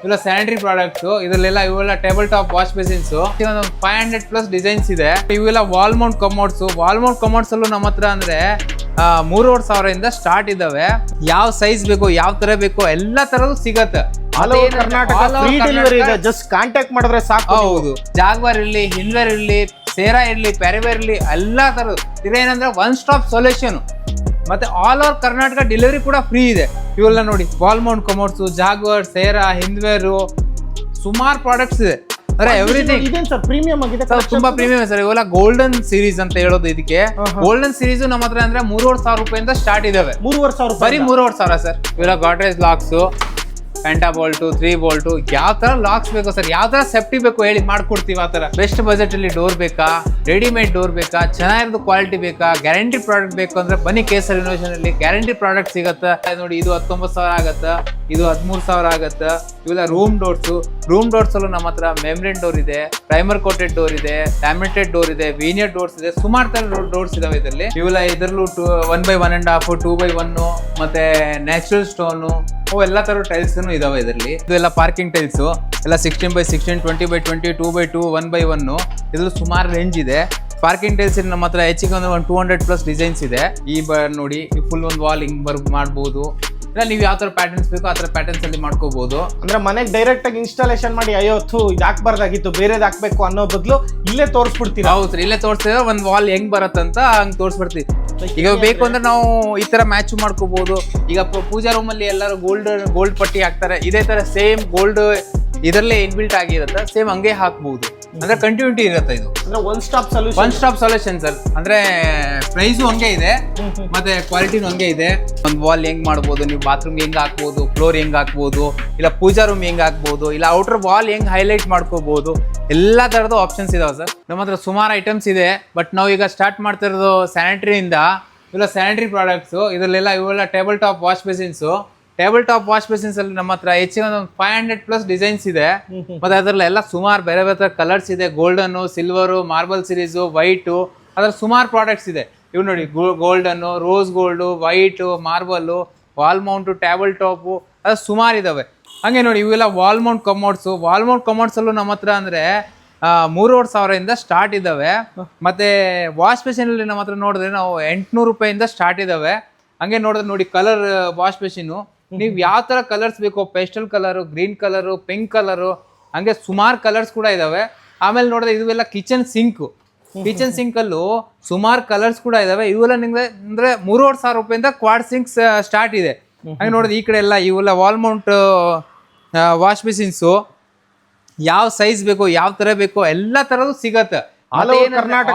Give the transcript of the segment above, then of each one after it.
ಇವೆಲ್ಲ sanitary products, ಇದರಲ್ಲೆಲ್ಲ ಇವೆಲ್ಲ table top wash basins, 500+ designs ಇದೆ. ಇವೆಲ್ಲ wall mount commodes. Wall mount commodes ಅಲ್ಲೂ ನಮ್ಮ ಹತ್ರ ಅಂದ್ರೆ 3,500 ಸ್ಟಾರ್ಟ್ ಇದಾವೆ. ಯಾವ ಸೈಜ್ ಬೇಕು, ಯಾವ ತರ ಬೇಕು, ಎಲ್ಲಾ ತರದ್ದು ಸಿಗತ್ತೆ. ಜಸ್ಟ್ ಕಾಂಟ್ಯಾಕ್ಟ್ ಮಾಡಿದ್ರೆ ಸಾಕು. ಹೌದು, ಜಾಗ್ವಾರ್ ಇರ್ಲಿ, ಹಿಂಡ್ವೇರ್ ಇರ್ಲಿ, ಸೇರಾ ಇರ್ಲಿ, ಪ್ಯಾರಿವೇರ್ ಇರ್ಲಿ, ಎಲ್ಲಾ ತರದ್ದು. ಇದೇನಂದ್ರೆ ಒನ್ ಸ್ಟಾಪ್ ಸೊಲ್ಯೂಷನ್. ಮತ್ತೆ ಆಲ್ ಓವರ್ ಕರ್ನಾಟಕ ಡೆಲಿವರಿ ಕೂಡ ಫ್ರೀ ಇದೆ. ಇವೆಲ್ಲ ನೋಡಿ, wall mount commodes, Jaguar, Cera, Hindware, ಸುಮಾರು ಪ್ರಾಡಕ್ಟ್ಸ್ ಇದೆ. ಅಂದ್ರೆ ಎವ್ರಿಥಿಂಗ್ ಪ್ರೀಮಿಯಂ ಆಗಿದೆ, ತುಂಬಾ ಪ್ರೀಮಿಯಂ ಸರ್. ಇವೆಲ್ಲ ಗೋಲ್ಡನ್ ಸೀರೀಸ್ ಅಂತ ಹೇಳೋದು ಇದಕ್ಕೆ. ಗೋಲ್ಡನ್ ಸೀರೀಸ್ ನಮ್ಮ ಹತ್ರ ಅಂದ್ರೆ 3,500 ರೂಪಾಯಿಂದ ಸ್ಟಾರ್ಟ್ ಇದಾವೆ. 3,500 ಬರೀ 3,500 ಸರ್. ಇವೆಲ್ಲ Godrej locks, penta bolt, 3 bolt, ಯಾವ ತರ ಲಾಕ್ಸ್ ಬೇಕು ಸರ್, ಯಾವ ತರ ಸೇಫ್ಟಿ ಬೇಕು ಹೇಳಿ ಮಾಡ್ಕೊಡ್ತೀವಿ. ಆ ತರ ಬೆಸ್ಟ್ ಬಜೆಟ್ ಅಲ್ಲಿ ಡೋರ್ ಬೇಕಾ, ರೆಡಿಮೇಡ್ ಡೋರ್ ಬೇಕಾ, ಚೆನ್ನಾಗಿರೋದು ಕ್ವಾಲಿಟಿ ಬೇಕಾ, ಗ್ಯಾರಂಟಿ ಪ್ರಾಡಕ್ಟ್ ಬೇಕು ಅಂದ್ರೆ ಬನ್ನಿ ಕೇಸರ್ ಇನೋವೇಷನ್ ಅಲ್ಲಿ ಗ್ಯಾರಂಟಿ ಪ್ರಾಡಕ್ಟ್ ಸಿಗತ್ತೆ. ನೋಡಿ, ಇದು 19,000 ಆಗತ್ತೆ, ಇದು 13,000 ಆಗತ್ತೆ. ಇವೆಲ್ಲ ರೂಮ್ ಡೋರ್ಸ್ ಅಲ್ಲೂ ನಮ್ಮ ಹತ್ರ ಮೆಮ್ಬ್ರೇನ್ ಡೋರ್ ಇದೆ, ಪ್ರೈಮರ್ ಕೋಟೆಡ್ ಡೋರ್ ಇದೆ, ಲ್ಯಾಮಿನೇಟೆಡ್ ಡೋರ್ ಇದೆ, ವೀನಿಯರ್ ಡೋರ್ಸ್ ಇದೆ, ಸುಮಾರು ತರ ಡೋರ್ಸ್ ಇದಾವೆ ಇದರಲ್ಲಿ. ಇವೆಲ್ಲ ಇದರಲ್ಲೂ 1/1.5, 2/1 ಮತ್ತೆ ನ್ಯಾಚುರಲ್ ಸ್ಟೋನು, ಎಲ್ಲ ತರ ಟೈಲ್ಸ್ ಇದಾವೆ ಇದರಲ್ಲಿ. ಇದೆಲ್ಲ ಪಾರ್ಕಿಂಗ್ ಟೈಲ್ಸ್ ಎಲ್ಲ 16/16, 20/20, 2/2, 1/1. ಇದ್ರಲ್ಲಿ ಸುಮಾರು ರೇಂಜ್ ಇದೆ. ಪಾರ್ಕಿಂಗ್ ಟೈಲ್ಸ್ ನಮ್ಮ ಹತ್ರ ಹೆಚ್ಚಿಗೆ ಒಂದು 200+ ಡಿಸೈನ್ಸ್ ಇದೆ. ಈ ನೋಡಿ, ಫುಲ್ ಒಂದು ವಾಲ್ ಹಿಂಗ್ ಮಾಡ್ಬೋದು. ಇಲ್ಲ ನೀವು ಯಾವ ತರ ಪ್ಯಾಟರ್ನ್ಸ್ ಬೇಕು ಆ ತರ ಪ್ಯಾಟರ್ನ್ಸ್ ಅಲ್ಲಿ ಮಾಡ್ಕೋಬಹುದು. ಅಂದ್ರೆ ಮನೆಗೆ ಡೈರೆಕ್ಟ್ ಆಗಿ ಇನ್ಸ್ಟಾಲೇಷನ್ ಮಾಡಿ ಅಯ್ಯೋತ್ತು ಇದು ಹಾಕ್ಬಾರ್ದಾಗಿತ್ತು, ಬೇರೆದ್ ಹಾಕ್ಬೇಕು ಅನ್ನೋ ಬದಲು ಇಲ್ಲೇ ತೋರಿಸ್ಬಿಡ್ತೀವಿ. ಹೌದು, ಇಲ್ಲೇ ತೋರಿಸ್ತಿದ್ರೆ ಒಂದ್ ವಾಲ್ ಹೆಂಗ್ ಬರತ್ತಂತ ಹಂಗ್ ತೋರಿಸ್ಬಿಡ್ತೀವಿ. ಈಗ ಬೇಕು ಅಂದ್ರೆ ನಾವು ಈ ತರ ಮ್ಯಾಚ್ ಮಾಡ್ಕೋಬಹುದು. ಈಗ ಪೂಜಾ ರೂಮ್ ಅಲ್ಲಿ ಎಲ್ಲರೂ ಗೋಲ್ಡ್ ಪಟ್ಟಿ ಹಾಕ್ತಾರೆ, ಇದೇ ತರ ಸೇಮ್ ಗೋಲ್ಡ್ ಇದರಲ್ಲೇ ಇನ್ಬಿಲ್ಟ್ ಆಗಿರುತ್ತೆ, ಸೇಮ್ ಹಂಗೆ ಹಾಕ್ಬಹುದು. ಅಂದ್ರೆ ಕಂಟಿನ್ಯೂಟಿ ಇರುತ್ತೆ. ಇದು ಅಂದ್ರೆ ಒನ್ ಸ್ಟಾಪ್ ಸೊಲ್ಯೂಷನ್ ಸರ್. ಅಂದ್ರೆ ಪ್ರೈಸು ಹಂಗೆ ಇದೆ, ಮತ್ತೆ ಕ್ವಾಲಿಟಿನೂ ಹಂಗೆ ಇದೆ. ಒಂದು ವಾಲ್ ಹೆಂಗ್ ಮಾಡ್ಬೋದು, ನೀವು ಬಾತ್ರೂಮ್ ಹೆಂಗ್ ಹಾಕ್ಬೋದು, ಫ್ಲೋರ್ ಹೆಂಗ್ ಹಾಕ್ಬೋದು, ಇಲ್ಲ ಪೂಜಾ ರೂಮ್ ಹೆಂಗ್ ಹಾಕ್ಬೋದು, ಇಲ್ಲ ಔಟರ್ ವಾಲ್ ಹೆಂಗ್ ಹೈಲೈಟ್ ಮಾಡ್ಕೋಬಹುದು, ಎಲ್ಲಾ ತರದ ಆಪ್ಷನ್ಸ್ ಇದಾವೆ ಸರ್. ನಮ್ಮ ಹತ್ರ ಸುಮಾರು ಐಟಮ್ಸ್ ಇದೆ. ಬಟ್ ನಾವು ಈಗ ಸ್ಟಾರ್ಟ್ ಮಾಡ್ತಾ ಇರೋದು ಸ್ಯಾನಿಟರಿಯಿಂದ. ಇವೆಲ್ಲ ಸ್ಯಾನಿಟರಿ ಪ್ರಾಡಕ್ಟ್ಸ್. ಇವೆಲ್ಲ table top wash basins. Table top wash basins ಅಲ್ಲಿ ನಮ್ಮ ಹತ್ರ ಹೆಚ್ಚಿಗೆ ಒಂದು 500+ ಡಿಸೈನ್ಸ್ ಇದೆ. ಮತ್ತೆ ಅದರಲ್ಲಿ ಎಲ್ಲ ಸುಮಾರು ಬೇರೆ ಬೇರೆ ಕಲರ್ಸ್ ಇದೆ. Golden, silver, marble series, white, ಅದ್ರಲ್ಲಿ ಸುಮಾರು ಪ್ರಾಡಕ್ಟ್ಸ್ ಇದೆ. ಇವು ನೋಡಿ, golden, rose gold, white, marble, wall mount, table top, ಅದು ಸುಮಾರು ಇದಾವೆ. ಹಂಗೆ ನೋಡಿ, ಇವೆಲ್ಲ wall mount commodes. Wall mount commodes ಅಲ್ಲೂ ನಮ್ಮ ಹತ್ರ ಅಂದ್ರೆ 3,500 ಸ್ಟಾರ್ಟ್ ಇದಾವೆ. ಮತ್ತೆ ವಾಶ್ ಬೇಸಿನ್ ಅಲ್ಲಿ ನಮ್ಮ ಹತ್ರ ನೋಡಿದ್ರೆ ನಾವು 800 ರೂಪಾಯಿಂದ ಸ್ಟಾರ್ಟ್ ಇದಾವೆ. ಹಂಗೆ ನೋಡಿದ್ರೆ ನೋಡಿ, ಕಲರ್ ವಾಶ್ ಬೇಸಿನ್ ನೀವು ಯಾವ ತರ ಕಲರ್ಸ್ ಬೇಕು, pastel colour, green colour, pink colour, ಹಂಗೆ ಸುಮಾರು ಕಲರ್ಸ್ ಕೂಡ ಇದಾವೆ. ಆಮೇಲೆ ನೋಡಿದ್ರೆ ಇವೆಲ್ಲ ಕಿಚನ್ ಸಿಂಕ್ ಅಲ್ಲೂ ಸುಮಾರು ಕಲರ್ಸ್ ಕೂಡ ಇದಾವೆ. ಇವೆಲ್ಲ ನಿಮ್ಗೆ ಅಂದ್ರೆ 3,500 ರೂಪಾಯಿಂದ ಕ್ವಾಡ್ ಸಿಂಕ್ಸ್ ಸ್ಟಾರ್ಟ್ ಇದೆ. ಹಂಗೆ ನೋಡಿದ್ರೆ ಈ ಕಡೆ ಎಲ್ಲ ಇವೆಲ್ಲ ವಾಲ್ ಮೌಂಟ್ ವಾಶ್ ಬೇಸಿನ್ಸು, ಯಾವ ಸೈಜ್ ಬೇಕು, ಯಾವ ತರ ಬೇಕು, ಎಲ್ಲಾ ತರದ್ದು ಸಿಗತ್ತೆ.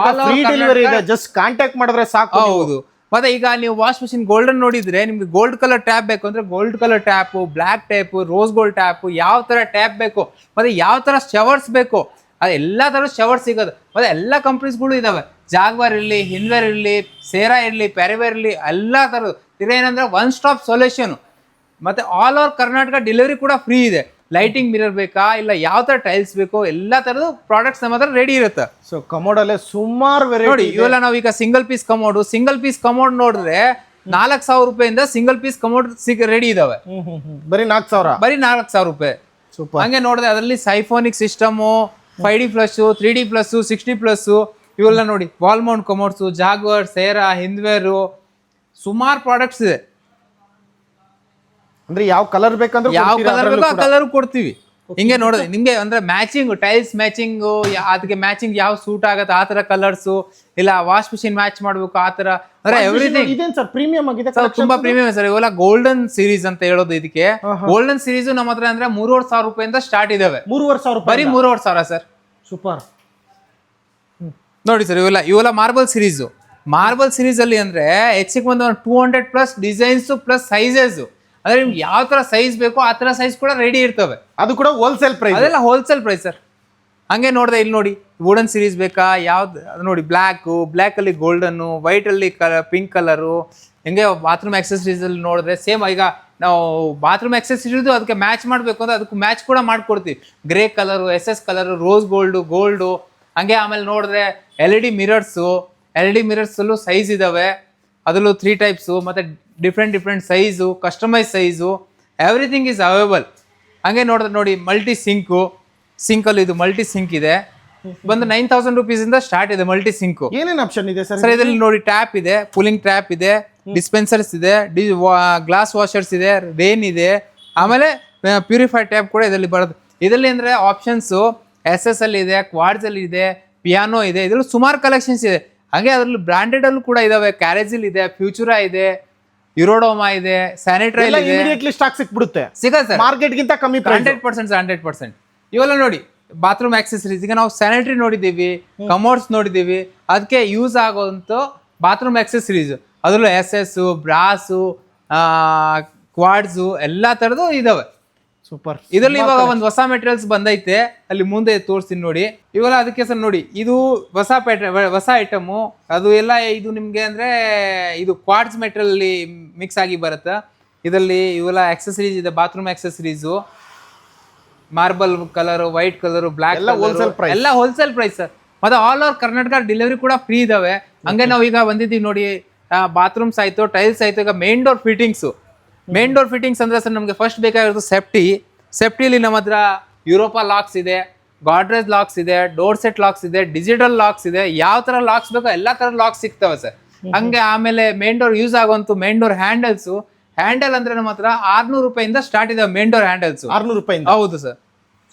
ಜಸ್ಟ್ ಕಾಂಟ್ಯಾಕ್ಟ್ ಮಾಡಿದ್ರೆ ಸಾಕು. ಹೌದು. ಮತ್ತೆ ಈಗ ನೀವು ವಾಶ್ ಮಿಷಿನ್ ಗೋಲ್ಡನ್ ನೋಡಿದ್ರೆ ನಿಮ್ಗೆ ಗೋಲ್ಡ್ ಕಲರ್ ಟ್ಯಾಪ್ ಬೇಕು ಅಂದ್ರೆ gold colour tap, black tap, rose gold tap, ಯಾವ ತರ ಟ್ಯಾಪ್ ಬೇಕು, ಮತ್ತೆ ಯಾವ ತರ ಶವರ್ಸ್ ಬೇಕು, ಅದು ಎಲ್ಲಾ ತರ ಶವರ್ಸ್ ಸಿಗೋದು. ಮತ್ತೆ ಎಲ್ಲಾ ಕಂಪ್ನೀಸ್ಗಳು ಇದಾವೆ. ಜಾಗ್ವಾರ್ ಇರ್ಲಿ, ಹಿಂದ್ವೇರ್ ಇರ್ಲಿ, ಸೇರಾ ಇರ್ಲಿ, ಪ್ಯಾರಿವೇರ್ ಇರ್ಲಿ, ಎಲ್ಲಾ ತರದ್ದು. ಇದೇನಂದ್ರೆ ಒನ್ ಸ್ಟಾಪ್ ಸೊಲ್ಯೂಷನ್. ಮತ್ತೆ ಆಲ್ ಓವರ್ ಕರ್ನಾಟಕ ಡೆಲಿವರಿ ಕೂಡ ಫ್ರೀ ಇದೆ. ಲೈಟಿಂಗ್ ಮಿರರ್ ಬೇಕಾ, ಇಲ್ಲ ಯಾವ ತರ ಟೈಲ್ಸ್ ಬೇಕು, ಎಲ್ಲಾ ತರದ್ದು ಪ್ರಾಡಕ್ಟ್ಸ್ ನಮ್ಮ ಹತ್ರ ರೆಡಿ ಇರುತ್ತೆ. ಸೊ ಕಮೋಡ್ ಅಲ್ಲೇ ಸುಮಾರು ವೆರೈಟಿ ನೋಡಿ. ಇವೆಲ್ಲ ನಾವೀಗ ಸಿಂಗಲ್ ಪೀಸ್ ಕಮೋಡ್ ನೋಡಿದ್ರೆ 4,000 ರೂಪಾಯಿಂದ ಸಿಂಗಲ್ ಪೀಸ್ ಕಮೋಡ್ ರೆಡಿ ಇದಾವೆ. ಬರೀ 4,000 ರೂಪಾಯಿ. ಹಂಗೆ ನೋಡಿದ್ರೆ ಅದರಲ್ಲಿ siphonic system, 5D plus, 3D plus, 60 plus, ಇವೆಲ್ಲ ನೋಡಿ, wall mount commodes, Jaguar, Cera, Hindware, ಸುಮಾರು ಪ್ರಾಡಕ್ಟ್ಸ್ ಇದೆ. ಅಂದ್ರೆ ಯಾವ ಕಲರ್ ಬೇಕಂದ್ರೆ ಯಾವ ಕಲರ್ ಬೇಕೋ ಆ ಕಲರ್ ಕೊಡ್ತೀವಿ. ಹಿಂಗೆ ನೋಡಿದ್ರೆ ನಿಮ್ಗೆ ಅಂದ್ರೆ ಮ್ಯಾಚಿಂಗ್ ಟೈಲ್ಸ್ ಮ್ಯಾಚಿಂಗ್, ಅದಕ್ಕೆ ಮ್ಯಾಚಿಂಗ್ ಯಾವ ಸೂಟ್ ಆಗತ್ತೆ ಆ ತರ ಕಲರ್ಸ್, ಇಲ್ಲ ವಾಶ್ ಮಿಷಿನ್ ಮ್ಯಾಚ್ ಮಾಡ್ಬೇಕು ಆ ತರ, ಅಂದ್ರೆ ಎವ್ರಿಥಿಂಗ್. ಇದೇನ್ ಸರ್ ಪ್ರೀಮಿಯಂ ಆಗಿದೆ, ತುಂಬಾ ಪ್ರೀಮಿಯಂ ಸರ್. ಇವೆಲ್ಲ ಗೋಲ್ಡನ್ ಸೀರೀಸ್ ಅಂತ ಹೇಳೋದು ಇದಕ್ಕೆ. ಗೋಲ್ಡನ್ ಸೀರೀಸ್ ನಮ್ಮ ಹತ್ರ ಅಂದ್ರೆ 3,500 ರೂಪಾಯಿಂದ ಸ್ಟಾರ್ಟ್ ಇದಾವೆ. 3,500 ಬರೀ 3,500 ಸರ್. ಸೂಪರ್. ನೋಡಿ ಸರ್, ಇವೆಲ್ಲ ಮಾರ್ಬಲ್ ಸೀರೀಸ್ ಅಲ್ಲಿ ಅಂದ್ರೆ ಹೆಚ್ಚಿಗೆ ಒಂದು 200+ ಡಿಸೈನ್ಸ್ ಪ್ಲಸ್ ಸೈಜಸ್. ಅಂದ್ರೆ ನಿಮ್ಗೆ ಯಾವ ತರ ಸೈಜ್ ಬೇಕೋ ಆ ತರ ಸೈಜ್ ಕೂಡ ರೆಡಿ ಇರ್ತವೆ. ಅದು ಕೂಡ ಹೋಲ್ಸೇಲ್ ಪ್ರೈಸ್. ಅದೆಲ್ಲ ಹೋಲ್ಸೇಲ್ ಪ್ರೈಸ್ ಸರ್. ಹಂಗೆ ನೋಡಿದೆ ಇಲ್ಲಿ ನೋಡಿ, ವುಡನ್ ಸೀರೀಸ್ ಬೇಕಾ, ಯಾವ್ದು ನೋಡಿ, ಬ್ಲ್ಯಾಕ್ ಅಲ್ಲಿ ಗೋಲ್ಡನ್ನು, ವೈಟ್ ಅಲ್ಲಿ ಪಿಂಕ್ ಕಲರು. ಹಿಂಗೆ ಬಾತ್ರೂಮ್ ಆಕ್ಸೆಸರೀಸ್ ಅಲ್ಲಿ ನೋಡಿದ್ರೆ ಸೇಮ್. ಈಗ ನಾವು ಬಾತ್ರೂಮ್ ಆಕ್ಸೆಸರೀಸ್ ಅದಕ್ಕೆ ಮ್ಯಾಚ್ ಮಾಡ್ಬೇಕು ಅಂದ್ರೆ ಅದಕ್ಕೆ ಮ್ಯಾಚ್ ಕೂಡ ಮಾಡ್ಕೊಡ್ತೀವಿ. Grey colour, SS colour, rose gold. ಹಂಗೆ ಆಮೇಲೆ ನೋಡಿದ್ರೆ LED ಮಿರರ್ಸ್ ಅಲ್ಲೂ ಸೈಜ್ ಇದಾವೆ. ಅದರಲ್ಲೂ 3 ಟೈಪ್ಸು, ಮತ್ತೆ different size, customise size, everything is available. ಹಂಗೆ ನೋಡಿದ್ರೆ ನೋಡಿ ಮಲ್ಟಿ ಸಿಂಕಲ್ಲಿ ಇದು ಮಲ್ಟಿ ಸಿಂಕ್ ಇದೆ, ಬಂದು 9,000 rupees ಇಂದ ಸ್ಟಾರ್ಟ್ ಇದೆ ಮಲ್ಟಿ ಸಿಂಕು. ಏನೇನು ಆಪ್ಷನ್ ಇದೆ ಸರ್? ಸರ್ ಇದರಲ್ಲಿ ನೋಡಿ ಟ್ಯಾಪ್ ಇದೆ, ಕೂಲಿಂಗ್ ಟ್ಯಾಪ್ ಇದೆ, ಡಿಸ್ಪೆನ್ಸರ್ಸ್ ಇದೆ, ಗ್ಲಾಸ್ ವಾಷರ್ಸ್ ಇದೆ, ರೇನ್ ಇದೆ, ಆಮೇಲೆ ಪ್ಯೂರಿಫೈಡ್ ಟ್ಯಾಪ್ ಕೂಡ ಇದರಲ್ಲಿ ಬರುತ್ತೆ. ಇದರಲ್ಲಿ ಅಂದ್ರೆ ಆಪ್ಷನ್ಸ್ SS ಅಲ್ಲಿ ಇದೆ, ಕ್ವಾಡ್ಸ್ ಅಲ್ಲಿ ಇದೆ, ಪಿಯಾನೋ ಇದೆ, ಇದರಲ್ಲಿ ಸುಮಾರು ಕಲೆಕ್ಷನ್ಸ್ ಇದೆ. ಹಾಗೆ ಅದರಲ್ಲಿ ಬ್ರಾಂಡೆಡ್ ಅಲ್ಲೂ ಕೂಡ ಇದಾವೆ, ಕ್ಯಾರೇಜಿಲ್ ಇದೆ, ಫ್ಯೂಚುರಾ ಇದೆ, ಯುರೋಡೋಮಾ ಇದೆ, ಸ್ಯಾನಿಟೈಲ್ ಇದೆ, ಇಮಿಡಿಯೇಟ್ಲಿ ಸ್ಟಾಕ್ ಸಿಕ್ಬಿಡುತ್ತೆ, ಸಿಗುತ್ತೆ ಸರ್ ಮಾರ್ಕೆಟ್ ಗಿಂತ ಕಮ್ಮಿ ಪ್ರೈಸ್. 100%. ಇವೆಲ್ಲ ನೋಡಿ ಬಾತ್ರೂಮ್ ಆಕ್ಸೆಸರೀಸ್. ಈಗ ನಾವು ಸ್ಯಾನಿಟರಿ ನೋಡಿದ್ದೀವಿ, ಕಮೋಡ್ಸ್ ನೋಡಿದ್ದೀವಿ, ಅದಕ್ಕೆ ಯೂಸ್ ಆಗೋಂಥ ಬಾತ್ರೂಮ್ ಆಕ್ಸೆಸರೀಸ್ ಅದರಲ್ಲೂ SS, ಬ್ರಾಸು, ಕ್ವಾಡ್ಸು ಎಲ್ಲ ಥರದ್ದು ಇದಾವೆ. ಸೂಪರ್. ಇದರಲ್ಲಿ ಇವಾಗ ಒಂದು ಹೊಸ ಮೆಟೀರಿಯಲ್ಸ್ ಬಂದೈತೆ, ಅಲ್ಲಿ ಮುಂದೆ ತೋರಿಸ್ತೀನಿ ನೋಡಿ. ಇವೆಲ್ಲ ಅದಕ್ಕೆ ಸರ್ ನೋಡಿ, ಇದು ಹೊಸ ಐಟಮು. ಅದು ಎಲ್ಲ ಇದು ನಿಮಗೆ ಅಂದ್ರೆ ಇದು ಕ್ವಾಡ್ಸ್ ಮೆಟೀರಿಯಲ್ ಮಿಕ್ಸ್ ಆಗಿ ಬರುತ್ತೆ. ಇದರಲ್ಲಿ ಇವೆಲ್ಲ ಆಕ್ಸೆಸರೀಸ್ ಇದೆ, bathroom accessories, marble colour, white colour, black, ಎಲ್ಲ ಹೋಲ್ಸೇಲ್ ಪ್ರೈಸ್ ಸರ್. ಮತ್ತೆ ಆಲ್ ಓವರ್ ಕರ್ನಾಟಕ ಡೆಲಿವರಿ ಕೂಡ ಫ್ರೀ ಇದಾವೆ. ಹಂಗೆ ನಾವು ಈಗ ಬಂದಿದ್ದೀವಿ ನೋಡಿ, ಬಾತ್ರೂಮ್ಸ್ ಆಯ್ತು, ಟೈಲ್ಸ್ ಆಯ್ತು, ಈಗ ಮೇನ್ ಡೋರ್ ಫಿಟ್ಟಿಂಗ್ಸ್ ಅಂದ್ರೆ ಸರ್ ನಮಗೆ ಫಸ್ಟ್ ಬೇಕಾಗಿರೋದು ಸೇಫ್ಟಿಲಿ ನಮ್ಮ ಹತ್ರ ಯುರೋಪಾ ಲಾಕ್ಸ್ ಇದೆ, ಗಾಡ್ರೇಜ್ ಲಾಕ್ಸ್ ಇದೆ, ಡೋರ್ ಸೆಟ್ ಲಾಕ್ಸ್ ಇದೆ, ಡಿಜಿಟಲ್ ಲಾಕ್ಸ್ ಇದೆ, ಯಾವ ತರ ಲಾಕ್ಸ್ ಬೇಕೋ ಎಲ್ಲಾ ತರ ಲಾಕ್ಸ್ ಸಿಗ್ತವೆ ಸರ್. ಹಂಗೆ ಆಮೇಲೆ ಮೇನ್ ಡೋರ್ ಯೂಸ್ ಆಗುವಂತ ಮೇನ್ ಡೋರ್ ಹ್ಯಾಂಡಲ್ ಅಂದ್ರೆ ನಮ್ಮ ಹತ್ರ 600 ರೂಪಾಯಿಂದ ಸ್ಟಾರ್ಟ್ ಇದೆ ಮೇನ್ ಡೋರ್ ಹ್ಯಾಂಡಲ್ಸ್. 600 ರೂಪಾಯಿ? ಹೌದು ಸರ್.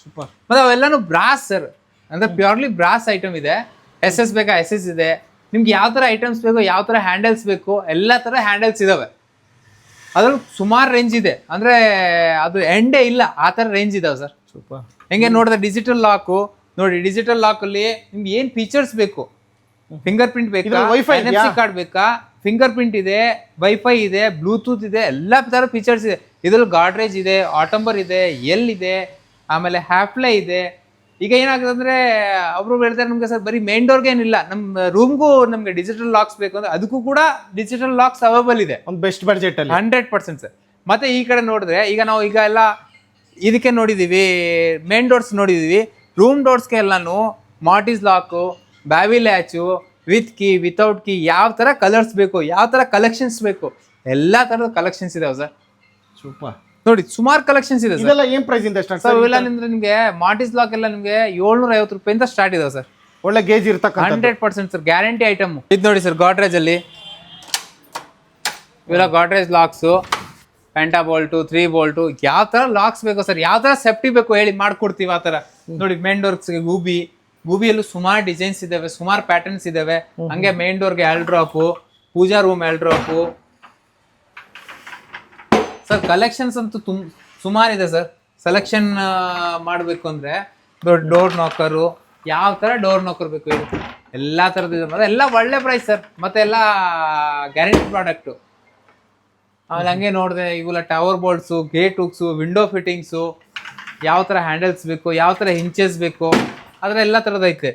ಸೂಪರ್. ಮತ್ತೆ ಅವೆಲ್ಲಾನು ಬ್ರಾಸ್ ಸರ್, ಅಂದ್ರೆ ಪ್ಯೂರ್ಲಿ ಬ್ರಾಸ್ ಐಟಮ್ ಇದೆ. SS ಬೇಕಾ SS ಇದೆ, ನಿಮ್ಗೆ ಯಾವ ತರ ಐಟಮ್ಸ್ ಬೇಕು, ಯಾವ ತರ ಹ್ಯಾಂಡಲ್ಸ್ ಬೇಕು, ಎಲ್ಲಾ ತರ ಹ್ಯಾಂಡಲ್ಸ್ ಇದಾವೆ. ಅದ್ರಲ್ಲಿ ಸುಮಾರು ರೇಂಜ್ ಇದೆ, ಅಂದ್ರೆ ಅದು ಎಂಡೇ ಇಲ್ಲ, ಆ ತರ ರೇಂಜ್ ಇದಾವೆ ಸರ್. ಸೂಪರ್. ಹೆಂಗೆ ನೋಡಿದ್ರೆ ಡಿಜಿಟಲ್ ಲಾಕು ನೋಡಿ, ಡಿಜಿಟಲ್ ಲಾಕ್ ಅಲ್ಲಿ ನಿಮ್ಗೆ ಏನ್ ಫೀಚರ್ಸ್ ಬೇಕು, ಫಿಂಗರ್ ಪ್ರಿಂಟ್ ಬೇಕಾ, NFC ಕಾರ್ಡ್ ಬೇಕಾ, ಫಿಂಗರ್ ಪ್ರಿಂಟ್ ಇದೆ, ವೈಫೈ ಇದೆ, ಬ್ಲೂಟೂತ್ ಇದೆ, ಎಲ್ಲ ತರ ಫೀಚರ್ಸ್ ಇದೆ. ಇದ್ರಲ್ಲಿ ಗಾಡ್ರೇಜ್ ಇದೆ, ಆಟಂಬರ್ ಇದೆ, ಇದೆ, ಆಮೇಲೆ ಹ್ಯಾಪ್ಲೈ ಇದೆ. ಈಗ ಏನಾಗುತ್ತೆ ಅಂದ್ರೆ ಒಬ್ರು ಹೇಳ್ತಾರೆ ನಮ್ಗೆ ಸರ್ ಬರೀ ಮೇನ್ ಡೋರ್ಗೆ ಏನಿಲ್ಲ, ನಮ್ಮ ರೂಮ್ಗೂ ನಮ್ಗೆ ಡಿಜಿಟಲ್ ಲಾಕ್ಸ್ ಬೇಕು ಅಂದ್ರೆ ಅದಕ್ಕೂ ಕೂಡ ಡಿಜಿಟಲ್ ಲಾಕ್ಸ್ ಅವೈಲೇಬಲ್ ಇದೆ, ಒಂದು ಬೆಸ್ಟ್ ಬಡ್ಜೆಟ್ ಅಲ್ಲಿ. 100% ಸರ್. ಮತ್ತೆ ಈ ಕಡೆ ನೋಡಿದ್ರೆ ಈಗ ನಾವು ಈಗ ಎಲ್ಲ ಇದಕ್ಕೆ ನೋಡಿದೀವಿ, ಮೇನ್ ಡೋರ್ಸ್ ನೋಡಿದೀವಿ, ರೂಮ್ ಡೋರ್ಸ್ಗೆ ಎಲ್ಲಾನು ಮಾರ್ಟಿಸ್ ಲಾಕು, ಬ್ಯಾವಿ ಲ್ಯಾಚು, ವಿತ್ ಕೀ, ವಿತೌಟ್ ಕೀ, ಯಾವ ತರ ಕಲರ್ಸ್ ಬೇಕು, ಯಾವ ತರ ಕಲೆಕ್ಷನ್ಸ್ ಬೇಕು, ಎಲ್ಲಾ ತರದ ಕಲೆಕ್ಷನ್ಸ್ ಇದಾವೆ ಸರ್. ಸೂಪರ್. ನೋಡಿ ಸುಮಾರು ಕಲೆಕ್ಷನ್ಸ್ ಇದೆ ಸರ್. ಇದೆಲ್ಲ ಏನ್ ಪ್ರೈಸ್ ಇಂದ ಸ್ಟಾರ್ಟ್ ಸರ್? ಇವೆಲ್ಲ ನಿಮ್ಗೆ ಮಾರ್ಟಿಸ್ ಲಾಕ್ ಎಲ್ಲ ನಿಮ್ಗೆ 750 ರೂಪಾಯಿಂದ ಸ್ಟಾರ್ಟ್ ಇದಾವೆ ಸರ್. ಒಳ್ಳೆ ಗೇಜ್ ಇರ್ತಕ್ಕಂಥ 100% ಸರ್, ಗ್ಯಾರಂಟಿ ಐಟಮ್. ಇದು ನೋಡಿ ಸರ್, ಗಾಡ್ರೇಜ್ ಅಲ್ಲಿ ಇವೆಲ್ಲ ಗಾಡ್ರೇಜ್ ಲಾಕ್ಸ್, ಪೆಂಟಾಬೋಲ್ಟು, 3 ಬೋಲ್ಟು, ಯಾವ ತರ ಲಾಕ್ಸ್ ಬೇಕು ಸರ್, ಯಾವ ತರ ಸೇಫ್ಟಿ ಬೇಕು ಹೇಳಿ ಮಾಡ್ಕೊಡ್ತೀವಿ ಆ ತರ. ನೋಡಿ ಮೇನ್ ಡೋರ್ಸ್ಗೆ ಗೂಬಿಯಲ್ಲೂ ಸುಮಾರು ಡಿಸೈನ್ಸ್ ಇದಾವೆ, ಸುಮಾರು ಪ್ಯಾಟರ್ನ್ಸ್ ಇದಾವೆ. ಹಂಗೆ ಮೇನ್ ಡೋರ್ಗೆ L drop, puja room L drop sir. Collections ಅಂತೂ ಸುಮಾರು ಇದೆ ಸರ್. ಸೆಲೆಕ್ಷನ್ ಮಾಡಬೇಕು ಅಂದ್ರೆ ಡೋರ್ ನಾಕರು, ಯಾವ ತರ ಡೋರ್ ನಾಕರ್ ಬೇಕು ಹೇಳಿ, ಎಲ್ಲಾ ತರದ್ದು ಇದೆ. ಮತ್ತೆ ಎಲ್ಲ ಒಳ್ಳೆ ಪ್ರೈಸ್ ಸರ್, ಮತ್ತೆ ಎಲ್ಲ ಗ್ಯಾರಂಟಿ ಪ್ರಾಡಕ್ಟು. ಆಮೇಲೆ ಹಂಗೆ ನೋಡಿದೆ ಇವೆಲ್ಲ tower boards, gate hooks, window fittings, ಯಾವ ತರ ಹ್ಯಾಂಡಲ್ಸ್ ಬೇಕು, ಯಾವ ತರ ಹಿಂಚಸ್ ಬೇಕು, ಅದ್ರ ಎಲ್ಲ ತರದ್ದು ಐತೆ.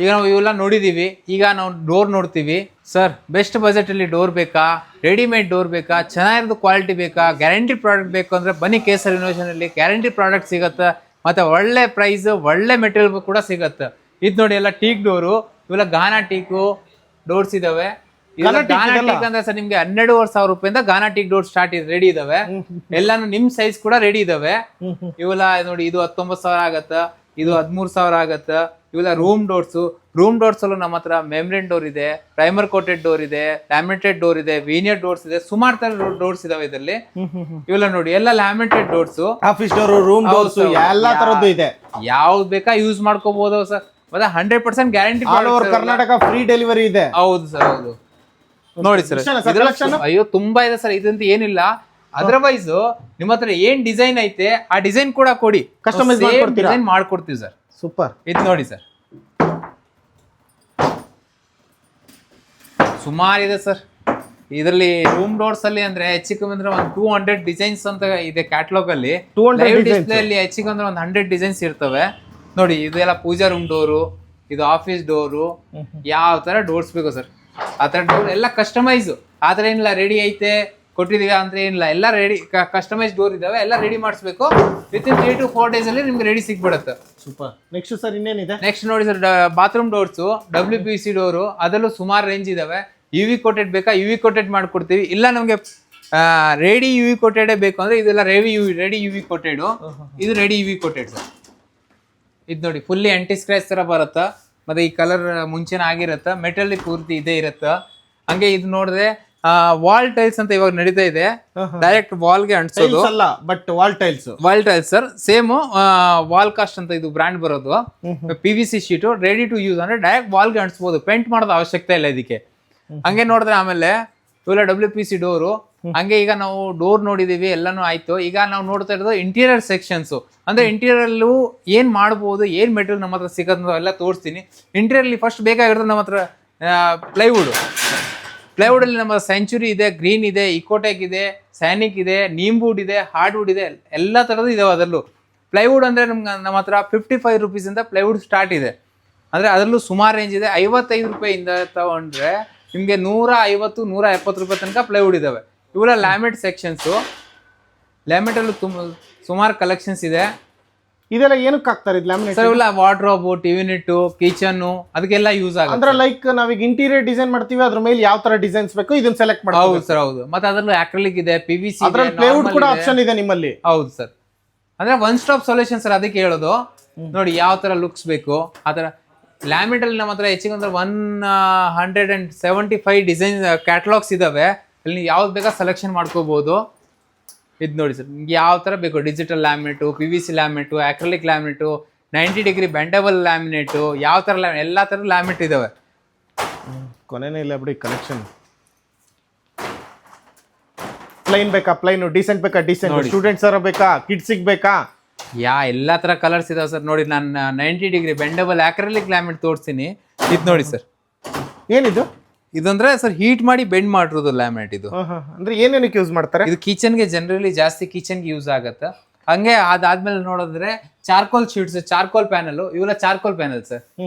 ಈಗ ನಾವು ಇವೆಲ್ಲ ನೋಡಿದೀವಿ, ಈಗ ನಾವು ಡೋರ್ ನೋಡ್ತೀವಿ ಸರ್. ಬೆಸ್ಟ್ ಬಜೆಟ್ ಅಲ್ಲಿ ಡೋರ್ ಬೇಕಾ, ರೆಡಿಮೇಡ್ ಡೋರ್ ಬೇಕಾ, ಚೆನ್ನಾಗಿರೋದು ಕ್ವಾಲಿಟಿ ಬೇಕಾ, ಗ್ಯಾರಂಟಿ ಪ್ರಾಡಕ್ಟ್ ಬೇಕು ಅಂದ್ರೆ ಬನ್ನಿ ಕೇಸರ್ ಇನೋವೇಷನ್ ಅಲ್ಲಿ. ಗ್ಯಾರಂಟಿ ಪ್ರಾಡಕ್ಟ್ ಸಿಗುತ್ತೆ, ಮತ್ತೆ ಒಳ್ಳೆ ಪ್ರೈಸ್, ಒಳ್ಳೆ ಮೆಟೀರಿಯಲ್ ಕೂಡ ಸಿಗುತ್ತೆ. ಇದು ನೋಡಿ ಎಲ್ಲ ಟೀಕ್ ಡೋರು, ಇವೆಲ್ಲ ಗಾನಾ ಟೀಕು ಡೋರ್ಸ್ ಇದಾವೆ. ಗಾನಾ ಟೀಕ್ ಅಂದ್ರೆ ಸರ್ ನಿಮ್ಗೆ 12,500 ರೂಪಾಯಿಂದ ಗಾನಾ ಟೀಕ್ ಡೋರ್ ಸ್ಟಾರ್ಟ್ ರೆಡಿ ಇದಾವೆ. ಎಲ್ಲಾನು ನಿಮ್ ಸೈಜ್ ಕೂಡ ರೆಡಿ ಇದಾವೆ. ಇವೆಲ್ಲ ನೋಡಿ, ಇದು 19,000 ಆಗತ್ತ, ಇದು 13,000 ಆಗತ್ತ. ಇವೆಲ್ಲ ರೂಮ್ ಡೋರ್ಸ್ ಅಲ್ಲೂ ನಮ್ಮ ಹತ್ರ ಮೆಮ್ಬ್ರೇನ್ ಡೋರ್ ಇದೆ, ಪ್ರೈಮರ್ ಕೋಟೆಡ್ ಡೋರ್ ಇದೆ, ಲ್ಯಾಮಿನೇಟೆಡ್ ಡೋರ್ ಇದೆ, ವೀನಿಯರ್ ಡೋರ್ಸ್ ಇದೆ, ಸುಮಾರು ತರ ಡೋರ್ಸ್ ಇದಾವೆ ಇದರಲ್ಲಿ. ಇವೆಲ್ಲ ನೋಡಿ ಎಲ್ಲ laminated doors, office door, room doors, ಎಲ್ಲಾ ತರದ್ದು ಇದೆ. ಯಾವ್ದು ಬೇಕಾ ಯೂಸ್ ಮಾಡ್ಕೋಬಹುದು ಸರ್. ಮತ್ತೆ 100% guarantee, all over Karnataka free delivery ಇದೆ. ಹೌದು ಸರ್, ಹೌದು. ನೋಡಿ ಸರ್, ಅಯ್ಯೋ ತುಂಬಾ ಇದೆ ಸರ್, ಇದಂತ ಏನಿಲ್ಲ. ಅದರ್ವೈಸ್ ನಿಮ್ಮ ಹತ್ರ ಏನ್ ಡಿಸೈನ್ ಐತೆ ಆ ಡಿಸೈನ್ ಕೂಡ ಕೊಡಿ, ಕಸ್ಟಮೈಸ್ ಮಾಡ್ಕೊಡ್ತೀವಿ ಸರ್. ಸೂಪರ್. ಇದು ನೋಡಿ ಸರ್, ಸುಮಾರು ಇದೆ ಸರ್. ಇದರಲ್ಲಿ ರೂಮ್ ಡೋರ್ಸ್ ಅಲ್ಲಿ ಅಂದ್ರೆ ಹೆಚ್ಚಿಗೆ ಅಂದ್ರೆ ಒಂದು 200 ಡಿಸೈನ್ಸ್ ಅಂತ ಇದೆ ಕ್ಯಾಟಲಾಗ್ ಅಲ್ಲಿ. ಡಿಸ್ಪ್ಲೇ ಅಲ್ಲಿ ಹೆಚ್ಚಿಗೆ ಅಂದ್ರೆ ಒಂದು 100 ಡಿಸೈನ್ಸ್ ಇರ್ತವೆ. ನೋಡಿ ಇದೆಲ್ಲ ಪೂಜಾ ರೂಮ್ ಡೋರು, ಇದು ಆಫೀಸ್ ಡೋರು, ಯಾವ ತರ ಡೋರ್ಸ್ ಬೇಕು ಸರ್ ಆ ತರ ಡೋರ್ ಎಲ್ಲ ಕಸ್ಟಮೈಸ್. ಆ ತರ ಏನಿಲ್ಲ ರೆಡಿ ಐತೆ ಕೊಟ್ಟಿದೀವಿ ಅಂದ್ರೆ ಏನಿಲ್ಲ, ಎಲ್ಲ ರೆಡಿ ಕಸ್ಟಮೈಸ್ ಡೋರ್ ಇದಾವೆ, ಎಲ್ಲ ರೆಡಿ ಮಾಡಿಸ್ಬೇಕು. ವಿತಿನ್ 3 to 4 days ಅಲ್ಲಿ ನಿಮ್ಗೆ ರೆಡಿ ಸಿಗ್ಬಿಡುತ್ತೆ. ಸೂಪರ್. ನೆಕ್ಸ್ಟ್ ಸರ್ ಇನ್ನೇನಿದೆ? ನೆಕ್ಸ್ಟ್ ನೋಡಿ sir, bathroom doors, WPC door, ಅದರಲ್ಲೂ ಸುಮಾರು ರೇಂಜ್ ಇದಾವೆ. UV ಕೋಟೆಡ್ ಬೇಕಾ UV ಕೋಟೆಡ್ ಮಾಡ್ಕೊಡ್ತೀವಿ. ಇಲ್ಲ ನಮಗೆ ರೆಡಿ UV ಕೋಟೆಡೇ ಬೇಕು ಅಂದ್ರೆ ಇದೆಲ್ಲ ರೆಡಿ UV ಕೋಟೆಡ್, ಇದು ರೆಡಿ UV ಕೋಟೆಡ್ ಸರ್. ಇದು ನೋಡಿ ಫುಲ್ಲಿ ಆಂಟಿ ಸ್ಕ್ರಾಚ್ ತರ ಬರುತ್ತಾ, ಮತ್ತೆ ಈ ಕಲರ್ ಮುಂಚೆನ ಆಗಿರತ್ತ, ಮೆಟಲ್ ಪೂರ್ತಿ ಇದೇ ಇರತ್ತ. ಹಂಗೆ ಇದು ನೋಡಿದ್ರೆ ವಾಲ್ ಟೈಲ್ಸ್ ಅಂತ ಇವಾಗ ನಡೀತಾ ಇದೆ, ಡೈರೆಕ್ಟ್ ವಾಲ್ಗೆ ಅಂಟಿಸೋದು ಅಲ್ಲ but wall tiles sir. Same wall cost ಅಂತ ಇದು ಬ್ರ್ಯಾಂಡ್ ಬರೋದು. PVC sheet ready to use ಅಂದ್ರೆ ಡೈರೆಕ್ಟ್ ವಾಲ್ಗೆ ಅಂಟಿಸಬಹುದು, ಪೇಂಟ್ ಮಾಡೋದು ಅವಶ್ಯಕತೆ ಇಲ್ಲ ಇದಕ್ಕೆ. ಹಂಗೆ ನೋಡಿದ್ರೆ ಆಮೇಲೆ ಇವೆಲ್ಲ WPC ಡೋರು. ಹಂಗೆ ಈಗ ನಾವು ಡೋರ್ ನೋಡಿದೀವಿ, ಎಲ್ಲಾನು ಆಯ್ತು. ಈಗ ನಾವು ನೋಡ್ತಾ ಇರೋದು ಇಂಟೀರಿಯರ್ ಸೆಕ್ಷನ್ಸ್. ಅಂದ್ರೆ ಇಂಟೀರಿಯರ್ಲ್ಲೂ ಏನ್ ಮಾಡ್ಬೋದು, ಏನ್ ಮೆಟೀರಿಯಲ್ ನಮ್ಮ ಹತ್ರ ಸಿಗೋದು ಎಲ್ಲ ತೋರಿಸ್ತೀನಿ. ಇಂಟೀರಿಯರ್ಲಿ ಫಸ್ಟ್ ಬೇಕಾಗಿರೋದು ನಮ್ಮ ಹತ್ರ ಪ್ಲೈವುಡ್ ಅಲ್ಲಿ ನಮ್ಮ ಸೆಂಚುರಿ ಇದೆ, ಗ್ರೀನ್ ಇದೆ, ಇಕೋಟೆಕ್ ಇದೆ, ಸ್ಯಾನಿಕ್ ಇದೆ, ನೀಮ್ವುಡ್ ಇದೆ, ಹಾರ್ಡ್ವುಡ್ ಇದೆ, ಎಲ್ಲ ತರದ್ದು ಇದಾವೆ. ಅದರಲ್ಲೂ ಪ್ಲೈವುಡ್ ಅಂದ್ರೆ ನಮ್ಮ ಹತ್ರ 55 ರುಪೀಸಿಂದ ಪ್ಲೈವುಡ್ ಸ್ಟಾರ್ಟ್ ಇದೆ. ಅಂದ್ರೆ ಅದರಲ್ಲೂ ಸುಮಾರು ರೇಂಜ್ ಇದೆ. 55 ರೂಪಾಯಿಂದ ತಗೊಂಡ್ರೆ ನಿಮಗೆ 150, 170 ರೂಪಾಯಿ ತನಕ ಪ್ಲೈವುಡ್ ಇದಾವೆ. ಇವೆಲ್ಲ ಲ್ಯಾಮಿನೇಟ್ ಸೆಕ್ಷನ್ಸು. ಲ್ಯಾಮಿನೇಟ್ ಅಲ್ಲೂ ಸುಮಾರು ಕಲೆಕ್ಷನ್ಸ್ ಇದೆ. ಇದೆಲ್ಲ ಏನಕ್ಕೆ ಹಾಕ್ತಾರೆ ಇದು ಲ್ಯಾಮಿನೇಟ್? ಸರ್ ಇವೆಲ್ಲ ವಾರ್ಡ್ರೋಬ್, ಟಿವಿನಿಟ್, ಕಿಚನ್ ಅದಕ್ಕೆಲ್ಲ ಯೂಸ್ ಆಗುತ್ತೆ. ಅಂದ್ರೆ ಲೈಕ್ ನಾವೀಗ ಇಂಟೀರಿಯರ್ ಡಿಸೈನ್ ಮಾಡ್ತೀವಿ, ಅದ್ರ ಮೇಲೆ ಯಾವ ತರ ಡಿಸೈನ್ಸ್ ಬೇಕು ಇದನ್ನ ಸೆಲೆಕ್ಟ್ ಮಾಡ್ತೀವಿ. ಹೌದು ಸರ್, ಹೌದು. ಮತ್ತೆ ಅದರಲ್ಲೂ ಅಕ್ರಿಲಿಕ್ ಇದೆ, PVC ಇದೆ, ಅದ್ರಲ್ಲಿ ಪ್ಲೈವುಡ್ ಕೂಡ ಆಪ್ಷನ್ ಇದೆ ನಿಮ್ಮಲ್ಲಿ. ಹೌದು ಸರ್. ಅಂದ್ರೆ ಒನ್ ಸ್ಟಾಪ್ ಸೊಲ್ಯೂಷನ್ ಸರ್, ಅದಕ್ಕೆ ಹೇಳೋದು. ನೋಡಿ ಯಾವ ತರ ಲುಕ್ಸ್ ಬೇಕು ಆ ತರ. ಲ್ಯಾಮಿನೇಟ್ ಅಲ್ಲಿ ನಮ್ಮ ಹತ್ರ ಹೆಚ್ಚಿಗೆ ಅಂದ್ರೆ 175 ಡಿಸೈನ್ ಕ್ಯಾಟಲಾಗ್ಸ್ ಇದಾವೆ. ಅಲ್ಲಿ ಯಾವ್ದು ಬೇಕಾ ಸೆಲೆಕ್ಷನ್ ಮಾಡ್ಕೋಬಹುದು. ಇದು ನೋಡಿ ಸರ್, ನಿಮ್ಗೆ ಯಾವ ತರ ಬೇಕು, ಡಿಜಿಟಲ್ ಲ್ಯಾಮಿನೇಟು, PVC ಲ್ಯಾಮಿನೇಟು, ಅಕ್ರಿಲಿಕ್ ಲ್ಯಾಮಿನೇಟು, 90 ಡಿಗ್ರಿ ಬೆಂಡಬಲ್ ಲ್ಯಾಮಿನೇಟು, ಯಾವ ತರ ಎಲ್ಲಾ ತರ ಲ್ಯಾಮಿನೇಟ್ ಇದಾವೆ. ಕೊನೆನೇ ಇಲ್ಲ ಬಿಡಿ ಕಲೆಕ್ಷನ್. ಪ್ಲೈನ್ ಬೇಕಾ ಪ್ಲೈನ್, ಡಿಸೆಂಟ್ ಬೇಕಾ ಡಿಸೆಂಟ್, ಸ್ಟೂಡೆಂಟ್ಸ್ ಅವರ ಬೇಕಾ, ಕಿಡ್ಸಿಗೆ ಬೇಕಾ, ಎಲ್ಲಾ ತರ ಕಲರ್ಸ್ ಇದಾವೆ ಸರ್. ನೋಡಿ ನಾನು 90 ಡಿಗ್ರಿ ಬೆಂಡಬಲ್ ಅಕ್ರಿಲಿಕ್ ಲ್ಯಾಮಿನೇಟ್ ತೋರಿಸ್ತೀನಿ. ಇದು ನೋಡಿ ಸರ್, ಏನಿದು? ಇದಂದ್ರೆ ಸರ್ ಹೀಟ್ ಮಾಡಿ ಬೆಂಡ್ ಮಾಡಿರೋದು ಲ್ಯಾಮಿನೇಟ್ ಇದು. ಅಂದ್ರೆ ಏನೇನಕ್ಕೆ ಯೂಸ್ ಮಾಡ್ತಾರೆ? ಇದು ಕಿಚನ್ಗೆ ಜನರಲಿ ಜಾಸ್ತಿ ಕಿಚನ್ಗೆ ಯೂಸ್ ಆಗುತ್ತೆ. ಹಂಗೆ ಅದಾದ್ಮೇಲೆ ನೋಡಿದ್ರೆ ಚಾರ್ಕೋಲ್ ಶೀಟ್ಸ್, ಚಾರ್ಕೋಲ್ ಪ್ಯಾನಲ್, ಇವೆಲ್ಲ ಚಾರ್ಕೋಲ್ ಪ್ಯಾನಲ್ ಸರ್.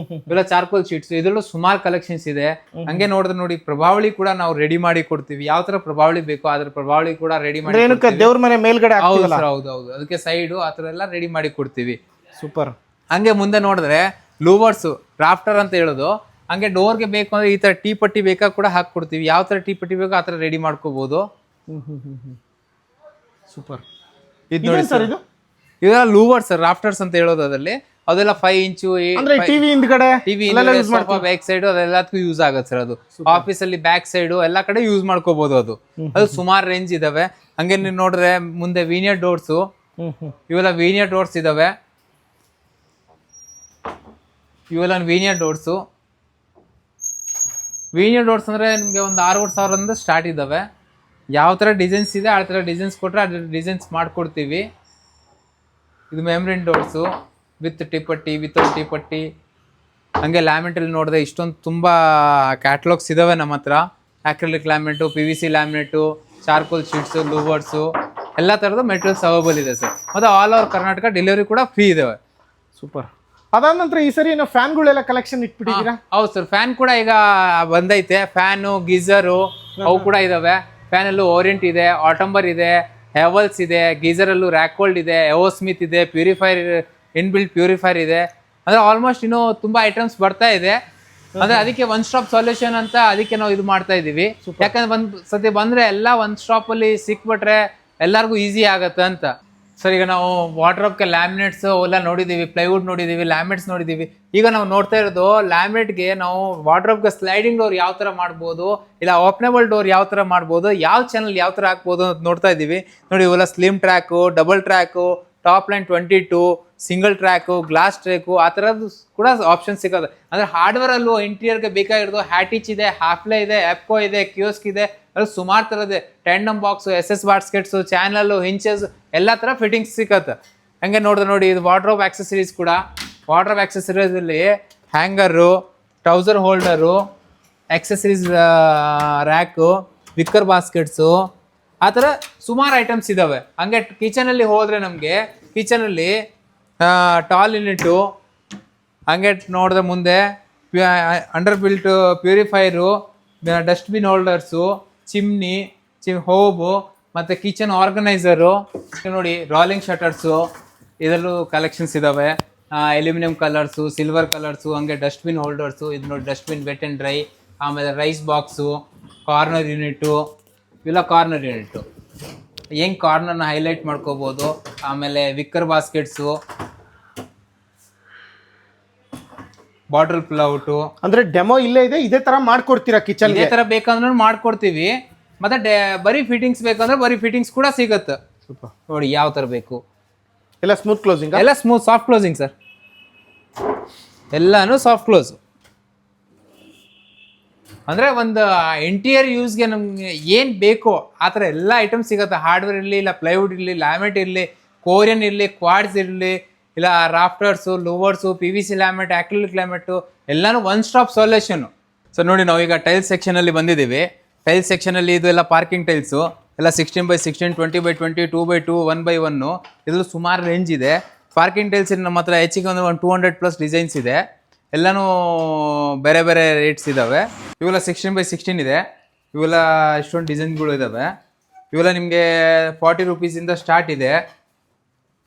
ಇವೆಲ್ಲ ಚಾರ್ಕೋಲ್ ಶೀಟ್ಸ್, ಇದರಲ್ಲೂ ಸುಮಾರು ಕಲೆಕ್ಷನ್ಸ್ ಇದೆ. ಹಂಗೆ ನೋಡಿದ್ರೆ ನೋಡಿ ಪ್ರಭಾವಳಿ ಕೂಡ ನಾವು ರೆಡಿ ಮಾಡಿ ಕೊಡ್ತೀವಿ. ಯಾವ ತರ ಪ್ರಭಾವಳಿ ಬೇಕೋ ಅದ್ರ ಪ್ರಭಾವಳಿ ಕೂಡ ರೆಡಿ ಮಾಡಿ. ದೇವ್ರ ಮನೆ ಮೇಲ್ಗಡೆ. ಹೌದು ಸರ್, ಹೌದು. ಅದಕ್ಕೆ ಸೈಡು ಆ ತರ ಎಲ್ಲ ರೆಡಿ ಮಾಡಿ ಕೊಡ್ತೀವಿ. ಸೂಪರ್. ಹಂಗೆ ಮುಂದೆ ನೋಡಿದ್ರೆ ಲೂವರ್ಸ್, ರಾಫ್ಟರ್ ಅಂತ ಹೇಳೋದು. ಹಂಗೆ ಡೋರ್ಗೆ ಬೇಕು ಅಂದ್ರೆ ಈ ತರ ಟೀ ಪಟ್ಟಿ ಬೇಕಾ ಕೂಡ ಹಾಕೊಡ್ತೀವಿ. ಯಾವ ತರ ಟೀ ಪಟ್ಟಿ ಬೇಕೋ ಆ ತರ ರೆಡಿ ಮಾಡ್ಕೋಬಹುದು. ಸೂಪರ್. ಇದು ನೋಡಿ ಸರ್, ಇದೆಲ್ಲ ಲೂವರ್ಸ್ ರಾಫ್ಟರ್ಸ್ ಅಂತ ಹೇಳೋದು. ಅದರಲ್ಲಿ ಅದೆಲ್ಲ 5 ಇಂಚು ಟಿವಿ ಹಿಂದ್ಗಡೆ, ಟಿವಿ ಬ್ಯಾಕ್ ಸೈಡ್ ಅದೆಲ್ಲದಕ್ಕೂ ಯೂಸ್ ಆಗುತ್ತೆ ಸರ್. ಅದು ಆಫೀಸ್ ಅಲ್ಲಿ ಬ್ಯಾಕ್ ಸೈಡ್ ಎಲ್ಲಾ ಕಡೆ ಯೂಸ್ ಮಾಡ್ಕೋಬಹುದು. ಅದು ಸುಮಾರು ರೇಂಜ್ ಇದಾವೆ. ಹಂಗೆ ನೀವು ನೋಡ್ರೆ ಮುಂದೆ ವೀನಿಯರ್ ಡೋರ್ಸ್, ಇವೆಲ್ಲ ವೀನಿಯರ್ ಡೋರ್ಸ್ ಇದಾವೆ. ಇವೆಲ್ಲ ವೀನಿಯರ್ ಡೋರ್ಸು. ವೀನಿಯರ್ ಡೋರ್ಸ್ ಅಂದ್ರೆ ನಿಮಗೆ ಒಂದು 6,000 ಸ್ಟಾರ್ಟ್ ಇದಾವೆ. ಯಾವ ತರ ಡಿಸೈನ್ಸ್ ಇದೆ ಆ ತರ ಡಿಸೈನ್ಸ್ ಕೊಟ್ರೆ ಅದ್ರ ಡಿಸೈನ್ಸ್ ಮಾಡ್ಕೊಡ್ತೀವಿ. ಇದು ಮೆಮ್ರಿನ್ ಡೋರ್ಸು ವಿತ್ ಟಿಪಟ್ಟಿ, ವಿತೌಟ್ ಟಿಪಟ್ಟಿ. ಹಂಗೆ ಲ್ಯಾಮಿನೇಟ್ ಅಲ್ಲಿ ನೋಡಿದ್ರೆ ಇಷ್ಟೊಂದು ತುಂಬಾ ಕ್ಯಾಟಲಾಗ್ಸ್ ಇದಾವೆ ನಮ್ಮ ಹತ್ರ. ಅಕ್ರಿಲಿಕ್ ಲ್ಯಾಮಿನೇಟು, PVC ಲ್ಯಾಮಿನೇಟು, ಚಾರ್ಕೋಲ್ ಶೀಟ್ಸು, ಲೂವರ್ಸು, ಎಲ್ಲ ತರದ ಮೆಟೀರಿಯಲ್ಸ್ ಅವೈಲೇಬಲ್ ಇದೆ ಸರ್. ಮತ್ತೆ ಆಲ್ ಓವರ್ ಕರ್ನಾಟಕ ಡೆಲಿವರಿ ಕೂಡ ಫ್ರೀ ಇದಾವೆ. ಸೂಪರ್. ಅದಾದ ನಂತರ ಈ ಸರಿ ಏನೋ ಫ್ಯಾನ್ಗಳೆಲ್ಲ ಕಲೆಕ್ಷನ್ ಇಟ್ಬಿಟ್ಟಿದ್ದೀರಾ? ಹೌದು ಸರ್, ಫ್ಯಾನ್ ಕೂಡ ಈಗ ಬಂದೈತೆ. ಫ್ಯಾನು, ಗೀಸರು ಅವು ಕೂಡ ಇದಾವೆ. ಫ್ಯಾನ್ ಅಲ್ಲೂ ಓರಿಯಂಟ್ ಇದೆ, ಆಟಂಬರ್ ಇದೆ, ಹೆವಲ್ಸ್ ಇದೆ, ಗೀಸರ್ ಅಲ್ಲೂ ರ್ಯಾಕೋಲ್ಡ್ ಇದೆ, ಎವೋಸ್ಮಿತ್ ಇದೆ, ಪ್ಯೂರಿಫೈರ್, ಇನ್ಬಿಲ್ಟ್ ಪ್ಯೂರಿಫೈರ್ ಇದೆ. ಅಂದ್ರೆ ಆಲ್ಮೋಸ್ಟ್ ಇನ್ನೂ ತುಂಬಾ ಐಟಮ್ಸ್ ಬರ್ತಾ ಇದೆ. ಅಂದ್ರೆ ಅದಕ್ಕೆ ಒನ್ ಸ್ಟಾಪ್ ಸೊಲ್ಯೂಷನ್ ಅಂತ ಅದಕ್ಕೆ ನಾವು ಇದು ಮಾಡ್ತಾ ಇದೀವಿ. ಯಾಕಂದ್ರೆ ಒಂದ್ ಸತಿ ಬಂದ್ರೆ ಎಲ್ಲ ಒಂದ್ ಸ್ಟಾಪ್ ಅಲ್ಲಿ ಸಿಕ್ಬಿಟ್ರೆ ಎಲ್ಲರಿಗೂ ಈಸಿ ಆಗತ್ತೆ ಅಂತ. ಸರ್ ಈಗ ನಾವು ವಾರ್ಡ್ರೋಬ್ಗೆ ಲ್ಯಾಮಿನೇಟ್ಸ್ ಎಲ್ಲ ನೋಡಿದೀವಿ, ಪ್ಲೈವುಡ್ ನೋಡಿದೀವಿ, ಲ್ಯಾಮಿನೇಟ್ಸ್ ನೋಡಿದೀವಿ. ಈಗ ನಾವು ನೋಡ್ತಾ ಇರೋದು ಲ್ಯಾಮಿನೇಟ್ಗೆ ನಾವು ವಾರ್ಡ್ರೋಬ್ಗೆ ಸ್ಲೈಡಿಂಗ್ ಡೋರ್ ಯಾವ ತರ ಮಾಡ್ಬೋದು, ಇಲ್ಲ ಓಪನೇಬಲ್ ಡೋರ್ ಯಾವ ತರ ಮಾಡ್ಬೋದು, ಯಾವ ಚಾನಲ್ ಯಾವ ತರ ಹಾಕ್ಬೋದು ಅಂತ ನೋಡ್ತಾ ಇದೀವಿ. ನೋಡಿ ಇವೆಲ್ಲ slim track, double track, top line 22, single track, glass track, ಆ ಥರದ್ದು ಕೂಡ ಆಪ್ಷನ್ ಸಿಗೋದು. ಅಂದರೆ ಹಾರ್ಡ್ವೇರ್ ಅಲ್ಲೂ ಇಂಟೀರಿಯರ್ಗೆ ಬೇಕಾಗಿರೋದು ಹ್ಯಾಟಿಚ್ ಇದೆ, ಹಾಫ್ಲೆ ಇದೆ, ಎಪ್ಕೋ ಇದೆ, ಕಿಯೋಸ್ಕ್ ಇದೆ, ಅಲ್ಲಿ ಸುಮಾರು ಥರದ್ದು tandem box, SS baskets, channel, hinges ಎಲ್ಲ ಥರ ಫಿಟ್ಟಿಂಗ್ಸ್ ಸಿಕ್ಕತ್ತೆ. ಹಂಗೆ ನೋಡಿದ್ರೆ ನೋಡಿ ಇದು ವಾರ್ಡ್ರೋಬ್ ಆಕ್ಸೆಸರೀಸ್ ಕೂಡ. ವಾರ್ಡ್ರೋಬ್ ಆಕ್ಸೆಸರೀಸಲ್ಲಿ hanger, trouser holder, accessories rack, wicker baskets, ಆ ಥರ ಸುಮಾರು ಐಟಮ್ಸ್ ಇದ್ದಾವೆ. ಹಂಗೆ ಕಿಚನಲ್ಲಿ ಹೋದರೆ ನಮಗೆ ಕಿಚನಲ್ಲಿ ಟಾಲ್ ಯೂನಿಟು, ಹಂಗೆ ನೋಡಿದ್ರೆ ಮುಂದೆ under built purifier, dustbin holders, chimney, hob, ಮತ್ತು ಕಿಚನ್ ಆರ್ಗನೈಸರು. ನೋಡಿ ರಾಲಿಂಗ್ ಶಟರ್ಸು, ಇದರಲ್ಲೂ ಕಲೆಕ್ಷನ್ಸ್ ಇದ್ದಾವೆ. ಅಲ್ಯೂಮಿನಿಯಂ ಕಲರ್ಸು, ಸಿಲ್ವರ್ ಕಲರ್ಸು, ಹಂಗೆ ಡಸ್ಟ್ಬಿನ್ ಹೋಲ್ಡರ್ಸು. ಇದು ನೋಡಿ ಡಸ್ಟ್ಬಿನ್ ವೆಟ್ ಆ್ಯಂಡ್ ಡ್ರೈ, ಆಮೇಲೆ ರೈಸ್ ಬಾಕ್ಸು, ಕಾರ್ನರ್ ಯೂನಿಟ್ಟು ಇವೆಲ್ಲ ಕಾರ್ನರ್ ಯೂನಿಟ್ಟು. ಹೆಂಗೆ ಕಾರ್ನರ್ನ ಹೈಲೈಟ್ ಮಾಡ್ಕೋಬೋದು. ಆಮೇಲೆ ವಿಕ್ಕರ್ ಬಾಸ್ಕೆಟ್ಸು, ಬಾಟಲ್ ಪ್ಲೌಟು. ಅಂದ್ರೆ ಡೆಮೋ ಇಲ್ಲೇ ಇದೆ, ಇದೇ ತರ ಮಾಡ್ಕೊಡ್ತೀರಾ ಕಿಚನ್? ಇದೇ ಥರ ಬೇಕಂದ್ರೆ ಮಾಡ್ಕೊಡ್ತೀವಿ. ಮತ್ತೆ ಬರೀ ಫಿಟ್ಟಿಂಗ್ಸ್ ಬೇಕಂದ್ರೆ ಬರೀ ಫಿಟ್ಟಿಂಗ್ಸ್ ಕೂಡ ಸಿಗುತ್ತೆ. ನೋಡಿ ಯಾವ ಥರ ಬೇಕು. ಎಲ್ಲ ಸ್ಮೂತ್ ಕ್ಲೋಸಿಂಗ್? ಎಲ್ಲ ಸ್ಮೂತ್ ಸಾಫ್ಟ್ ಕ್ಲೋಸಿಂಗ್ ಸರ್, ಎಲ್ಲಾನು ಸಾಫ್ಟ್ ಕ್ಲೋಸ್. ಅಂದರೆ ಒಂದು ಇಂಟೀರಿಯರ್ ಯೂಸ್ಗೆ ನಮಗೆ ಏನು ಬೇಕೋ ಆ ಥರ ಎಲ್ಲ ಐಟಮ್ ಸಿಗುತ್ತೆ. ಹಾರ್ಡ್ವೇರ್ ಇರಲಿ, ಇಲ್ಲ ಪ್ಲೈವುಡ್ ಇರಲಿ, ಲ್ಯಾಮೆಟ್ ಇರಲಿ, ಕೋರಿಯನ್ ಇರಲಿ, ಕ್ವಾಡ್ಸ್ ಇರಲಿ, ಇಲ್ಲ ರಾಫ್ಟರ್ಸು, ಲೋವರ್ಸು, PVC ಲ್ಯಾಮೆಟ್, ಆಕ್ರಿಲಿಕ್ ಲ್ಯಾಮೆಟು, ಎಲ್ಲಾನು ಒನ್ ಸ್ಟಾಪ್ ಸೊಲ್ಯೂಷನ್ನು. ಸೊ ನೋಡಿ ನಾವೀಗ ಟೈಲ್ಸ್ ಸೆಕ್ಷನಲ್ಲಿ ಬಂದಿದ್ದೀವಿ. ಟೈಲ್ಸ್ ಸೆಕ್ಷನಲ್ಲಿ ಇದು ಎಲ್ಲ ಪಾರ್ಕಿಂಗ್ ಟೈಲ್ಸು, ಎಲ್ಲ 16x16, 20x20, 2x2, 1x1. ಇದ್ರಲ್ಲಿ ಸುಮಾರು ರೇಂಜ್ ಇದೆ. ಪಾರ್ಕಿಂಗ್ ಟೈಲ್ಸ್ ನಮ್ಮ ಹತ್ರ ಹೆಚ್ಚಿಗೆ ಒಂದು 200+ ಡಿಸೈನ್ಸ್ ಇದೆ. ಎಲ್ಲನೂ ಬೇರೆ ಬೇರೆ ರೇಟ್ಸ್ ಇದ್ದಾವೆ. ಇವೆಲ್ಲ 16x16 ಇದೆ. ಇವೆಲ್ಲ ಇಷ್ಟೊಂದು ಡಿಸೈನ್ಗಳು ಇದ್ದಾವೆ. ಇವೆಲ್ಲ ನಿಮಗೆ 40 ರೂಪೀಸಿಂದ ಸ್ಟಾರ್ಟ್ ಇದೆ.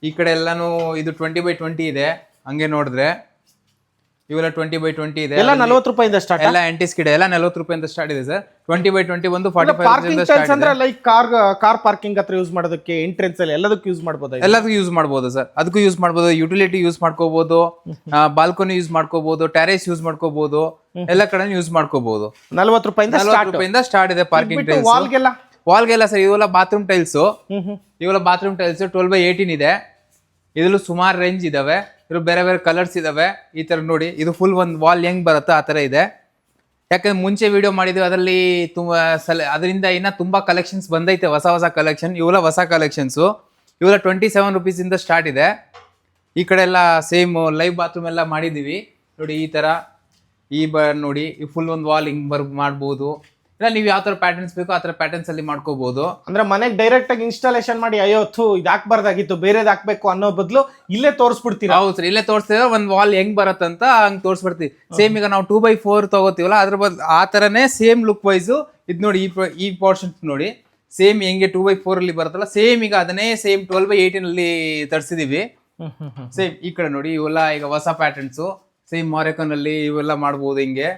ಈ ಕಡೆ ಎಲ್ಲನೂ ಇದು 20x20 ಇದೆ. ಹಂಗೆ ನೋಡಿದ್ರೆ ಇವೆಲ್ಲ 20x20 ಇದೆ. ಎಲ್ಲ 40 ರೂಪಾಯಿಂದ ಸ್ಟಾರ್ಟ್? ಎಲ್ಲ ಆಂಟಿಸ್ ಕಿಡೆ ಎಲ್ಲ 40 ರೂಪಾಯಿಂದ ಸ್ಟಾರ್ಟ್ ಇದೆ ಸರ್. 20x20 ಒಂದು 45 ಪಾರ್ಕಿಂಗ್ ಟೈಲ್ಸ್ ಅಂದ್ರೆ ಲೈಕ್ ಕಾರ್ ಪಾರ್ಕಿಂಗ್ ಹತ್ರ ಯೂಸ್ ಮಾಡೋದಕ್ಕೆ, ಎಂಟ್ರೆನ್ಸ್ ಅಲ್ಲಿ ಎಲ್ಲದಕ್ಕೂ ಯೂಸ್ ಮಾಡ್ಬೋದು? ಎಲ್ಲದಕ್ಕೂ ಯೂಸ್ ಮಾಡ್ಬೋದು ಸರ್. ಅದಕ್ಕೂ ಯೂಸ್ ಮಾಡ್ಬೋದು, ಯುಟಿಲಿಟಿ ಯೂಸ್ ಮಾಡ್ಕೋಬಹುದು, ಬಾಲ್ಕನಿ ಯೂಸ್ ಮಾಡ್ಕೋಬಹುದು, ಟೆರೇಸ್ ಯೂಸ್ ಮಾಡ್ಕೋಬಹುದು, ಎಲ್ಲ ಕಡೆ ಯೂಸ್ ಮಾಡ್ಕೋಬಹುದು. 40 ರೂಪಾಯಿಂದ ಸ್ಟಾರ್ಟ್ ಇದೆ ಪಾರ್ಕಿಂಗ್ ಟೈಲ್ಸ್. ವಾಲ್ಗೆಲ್ಲ ಸರ್ ಇವೆಲ್ಲ ಬಾತ್ರೂಮ್ ಟೈಲ್ಸ್. ಇವೆಲ್ಲ ಬಾತ್ರೂಮ್ ಟೈಲ್ಸ್ 12x18 ಇದೆ. ಇದ್ರಲ್ಲೂ ಸುಮಾರು ರೇಂಜ್ ಇದಾವೆ. ಇದ್ರ ಬೇರೆ ಬೇರೆ ಕಲರ್ಸ್ ಇದಾವೆ. ಈ ತರ ನೋಡಿ, ಇದು ಫುಲ್ ಒಂದು ವಾಲ್ ಹೆಂಗ್ ಬರುತ್ತೋ ಆ ತರ ಇದೆ. ಯಾಕಂದ್ರೆ ಮುಂಚೆ ವಿಡಿಯೋ ಮಾಡಿದ್ವಿ, ಅದರಲ್ಲಿ ತುಂಬಾ ಅದರಿಂದ ಇನ್ನ ತುಂಬಾ ಕಲೆಕ್ಷನ್ಸ್ ಬಂದೈತೆ, ಹೊಸ ಕಲೆಕ್ಷನ್. ಇವೆಲ್ಲ ಹೊಸ ಕಲೆಕ್ಷನ್ಸು. ಇವೆಲ್ಲ 27 ರೂಪೀಸಿಂದ ಸ್ಟಾರ್ಟ್ ಇದೆ. ಈ ಕಡೆ ಎಲ್ಲ ಸೇಮ್ ಲೈವ್ ಬಾತ್ರೂಮ್ ಎಲ್ಲ ಮಾಡಿದೀವಿ ನೋಡಿ. ಈ ತರ ನೋಡಿ ಫುಲ್ ಒಂದು ವಾಲ್ ಹಿಂಗ್ ಮಾಡ್ಬೋದು. ಇಲ್ಲ ನೀವು ಯಾವ ತರ ಪ್ಯಾಟರ್ನ್ಸ್ ಬೇಕೋ ಆ ತರ ಪ್ಯಾಟರ್ನ್ಸ್ ಅಲ್ಲಿ ಮಾಡ್ಕೋಬಹುದು. ಅಂದ್ರೆ ಮನೆಗೆ ಡೈರೆಕ್ಟ್ ಆಗಿ ಇನ್ಸ್ಟಾಲೇಷನ್ ಮಾಡಿ ಅಯ್ಯೋತ್ತು ಇದು ಹಾಕ್ಬಾರ್ದಾಗಿತ್ತು, ಬೇರೆದ್ ಹಾಕ್ಬೇಕು ಅನ್ನೋ ಬದಲು ಇಲ್ಲೇ ತೋರಿಸ್ಬಿಡ್ತೀರಾ? ಹೌದು ಸರ್, ಇಲ್ಲೇ ತೋರಿಸ್ತಿದ್ರೆ ಒಂದ್ ವಾಲ್ ಹೆಂಗ್ ಬರತ್ತಂತ ಹಂಗ್ ತೋರಿಸ್ಬಿಡ್ತೀವಿ. ಸೇಮ್ ಈಗ ನಾವು 2x4 ತಗೋತೀವಲ್ಲ ಅದ್ರ ಆ ತರನೇ ಸೇಮ್ ಲುಕ್ ವೈಸ್ ಇದು ನೋಡಿ. ಈ ಪೋರ್ಷನ್ ನೋಡಿ, ಸೇಮ್ ಹೆಂಗೆ 2x4 ಅಲ್ಲಿ ಬರುತ್ತಲ್ಲ ಸೇಮ್ ಈಗ ಅದನ್ನೇ ಸೇಮ್ 12x18 ಅಲ್ಲಿ ತರಿಸಿದೀವಿ. ಸೇಮ್ ಈ ಕಡೆ ನೋಡಿ, ಇವೆಲ್ಲ ಈಗ ಹೊಸ ಪ್ಯಾಟರ್ನ್ಸ್ ಸೇಮ್ ಮಾರೆಕನ್ ಅಲ್ಲಿ ಇವೆಲ್ಲ ಮಾಡ್ಬೋದು. ಹಿಂಗೆ